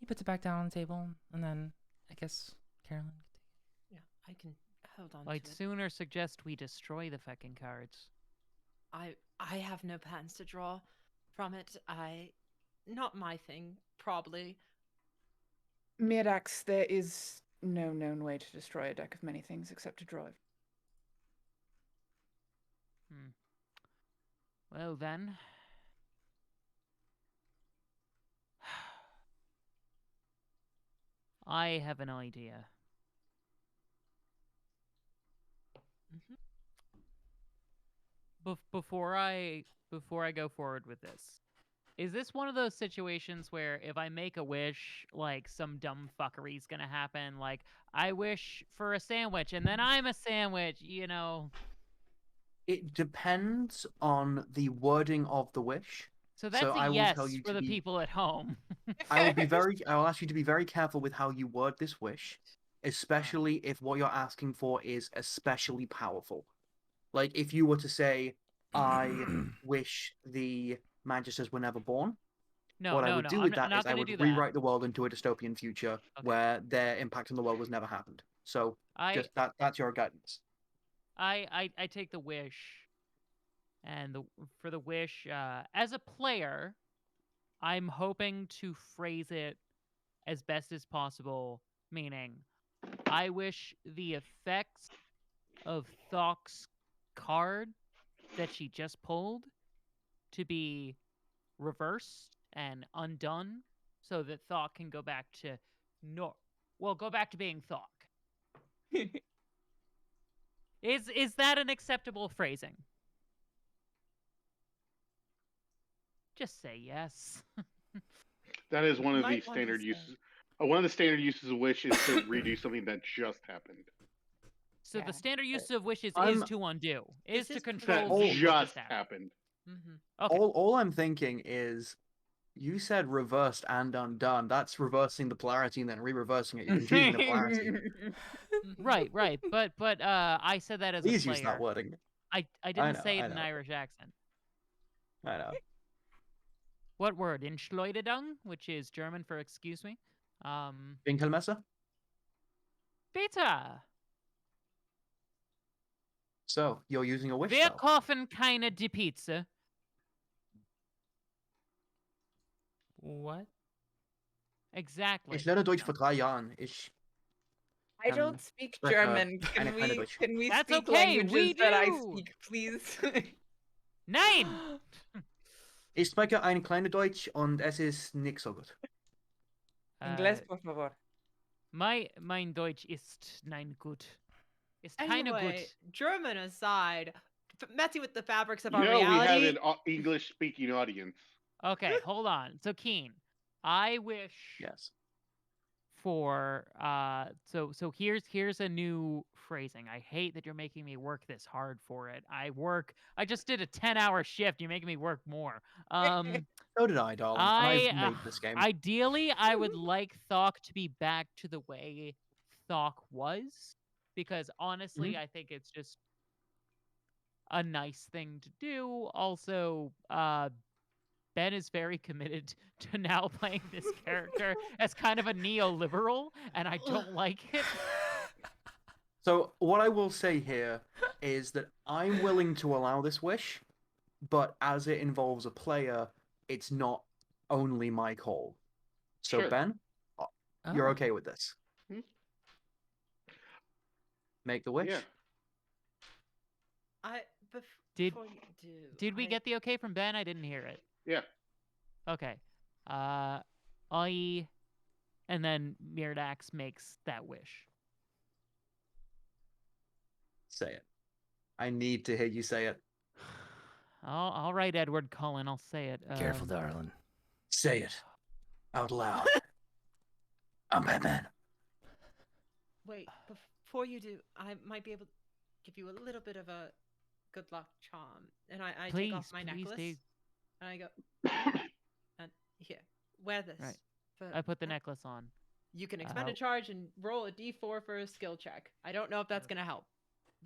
He puts it back down on the table, and then I guess Carolyn can take Yeah, I can hold on I'd to it. sooner suggest we destroy the fucking cards. I have no plans to draw from it. Not my thing, probably. Mirax, there is no known way to destroy a deck of many things except to draw it. Well then. I have an idea. Before I go forward with this, is this one of those situations where if I make a wish, like some dumb fuckery's gonna happen? Like I wish for a sandwich, and then I'm a sandwich. You know. It depends on the wording of the wish. So that's I a will yes tell you for to the be- people at home. I will ask you to be very careful with how you word this wish, especially if what you're asking for is especially powerful. Like if you were to say, I wish the Magisters were never born. No, What no, I would no. do I'm with not, that not is I gonna would do that. rewrite the world into a dystopian future Okay. where their impact on the world was never happened. So I that's your guidance. I take the wish, and for the wish, as a player, I'm hoping to phrase it as best as possible, meaning I wish the effects of Thok's card that she just pulled to be reversed and undone so that Thok can go back to go back to being Thok. Is that an acceptable phrasing? Just say yes. That is one of the Might want to standard say. uses. One of the standard uses of wish is to redo something that just happened. So Yeah. the standard use of wishes I'm- is to undo, is This to is control That Z all- what just just happened. happened. Okay. All I'm thinking is, you said reversed and undone. That's reversing the polarity and then re-reversing it. You're confusing the polarity. Right. But I said that as a Please player. use that wording. I didn't know, say it I in an know. Irish accent. I know. What word? Entschleunigung, which is German for excuse me. Winkelmesser? Bitte. So, you're using a wish Wir spell. kaufen keine die Pizza. What? Exactly. Ich lerne Deutsch vor 3 Jahren. Ich I don't speak spreche German. eine kleine Deutsch. Can we That's speak okay, languages we that I do. speak, please? Nein! Ich spreche eine kleine Deutsch und es ist nicht so gut. Inglés, por favor. Mein Deutsch ist nein gut. Ist keine Anyway, gut. German aside, messing with the fabrics of You our know, we had reality. an English-speaking audience. Okay, hold on. So Keen, I wish Yes. for so here's a new phrasing. I hate that you're making me work this hard for it. I just did a 10-hour shift. You're making me work more. So did I, darling. And I've made this game. Ideally, I would like Thok to be back to the way Thok was, because honestly, I think it's just a nice thing to do. Also, Ben is very committed to now playing this character as kind of a neoliberal, and I don't like it. So what I will say here is that I'm willing to allow this wish, but as it involves a player, it's not only my call. So Sure. Ben, you're Oh. okay with this? Hmm? Make the wish. Yeah. Did- Before you do, Did we I- get the okay from Ben? I didn't hear it. Yeah. Okay. And then Mirdax makes that wish. Say it. I need to hear you say it. All right, Edward Cullen, I'll say it. Careful, darling. Say it out loud. I'm Batman. Wait, before you do, I might be able to give you a little bit of a good luck charm. And I take off my please, necklace. Dave. And I go, and here, wear this. Right. For, I put the necklace on. You can expend a Uh, charge and roll a d4 for a skill check. I don't know if that's going to help,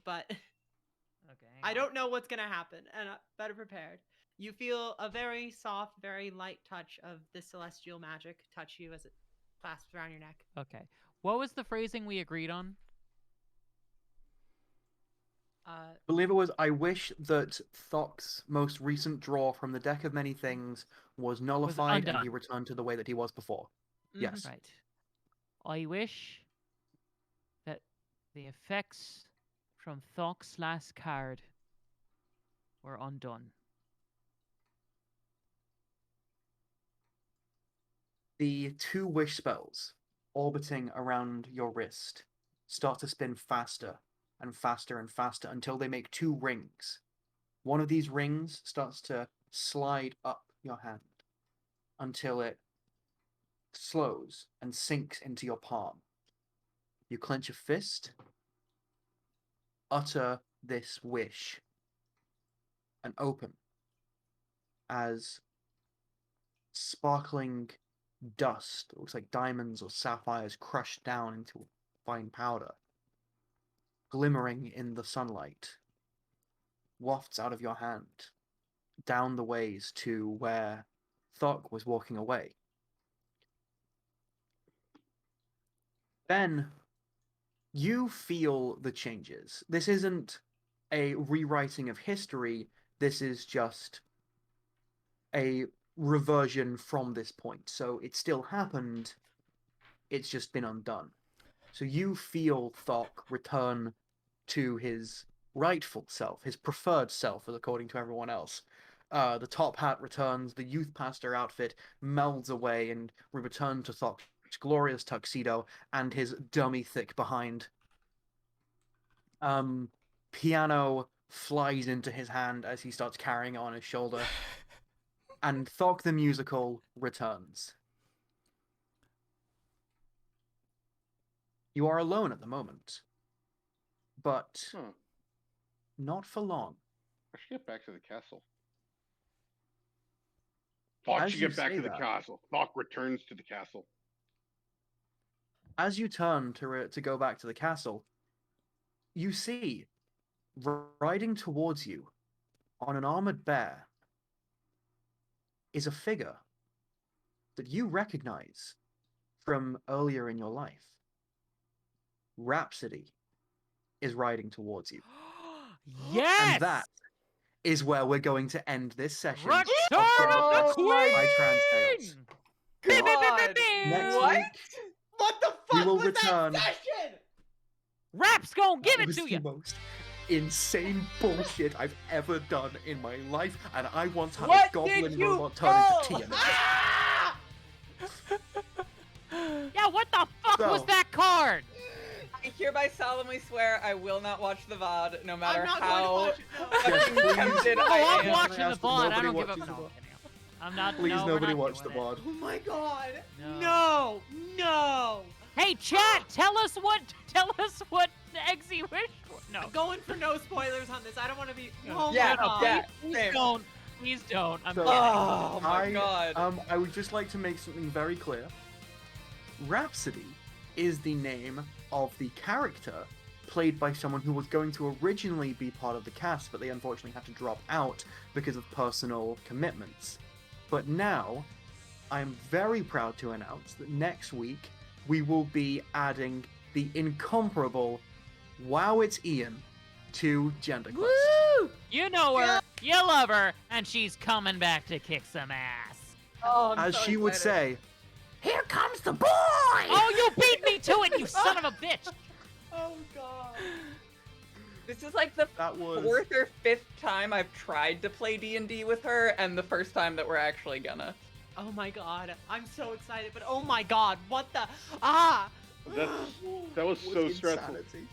but Okay. I don't know what's going to happen, and I'm better prepared. You feel a very soft, very light touch of the celestial magic touch you as it clasps around your neck. Okay. What was the phrasing we agreed on? I believe it was, I wish that Thok's most recent draw from the deck of many things was nullified and he undone. returned to the way that he was before. Mhm. Yes. Right. I wish that the effects from Thok's last card were undone. The two wish spells orbiting around your wrist start to spin faster and faster and faster until they make two rings. One of these rings starts to slide up your hand until it slows and sinks into your palm. You clench a fist, utter this wish, and open as sparkling dust, it looks like diamonds or sapphires crushed down into fine powder, glimmering in the sunlight, wafts out of your hand, down the ways to where Thok was walking away. Ben, you feel the changes. This isn't a rewriting of history, this is just a reversion from this point. So it still happened, it's just been undone. So you feel Thok return to his rightful self, his preferred self, according to everyone else. The top hat returns, the youth pastor outfit melds away, and we return to Thok's glorious tuxedo and his dummy thick behind. Piano flies into his hand as he starts carrying it on his shoulder. And Thok the musical returns. You are alone at the moment, but Huh. not for long. I should get back to the castle. Thok As should you get back say to the that- castle. Thok returns to the castle. As you turn to go back to the castle, you see, riding towards you on an armored bear, is a figure that you recognize from earlier in your life. Rhapsody is riding towards you. Yes! And that is where we're going to end this session. Return of of the GenderQuest by Trans Tales. Queen! God. Next What? week, What the We fuck will was return. that session? Rap's gonna give that it was to the you. most insane bullshit I've ever done in my life, and I once had What a goblin did you robot turn into pull? Tiamat. Ah! Yeah, what the fuck was So- that card? I hereby solemnly swear I will not watch the VOD, no matter I'm not how going to watch it. Yes, fucking please. tempted Oh, I I'm am. watching the ask that VOD. I nobody don't give a watches the fuck. VOD. I'm not. Please, no, we're nobody not watch the doing it. VOD. Oh my god. No. No. Hey, chat, tell us what Eggsy wished for. No. I'm going for no spoilers on this. I don't want to be. No. Oh Yeah, my god. yeah. Please same. don't. Please don't. I'm So- kidding. Oh my god. I would just like to make something very clear. Rhapsody is the name of the character played by someone who was going to originally be part of the cast, but they unfortunately had to drop out because of personal commitments. But now, I'm very proud to announce that next week we will be adding the incomparable Wow It's Ian to GenderQuest. Woo! You know her, you love her, and she's coming back to kick some ass. Oh, I'm As so she would excited. say, "Here comes the boy!" Oh, you beat me to it, you son of a bitch! Oh god. This is like the That was 4th or 5th time I've tried to play D&D with her, and the first time that we're actually gonna. Oh my god, I'm so excited, but oh my god, what the ah! That was so stressful. insanity.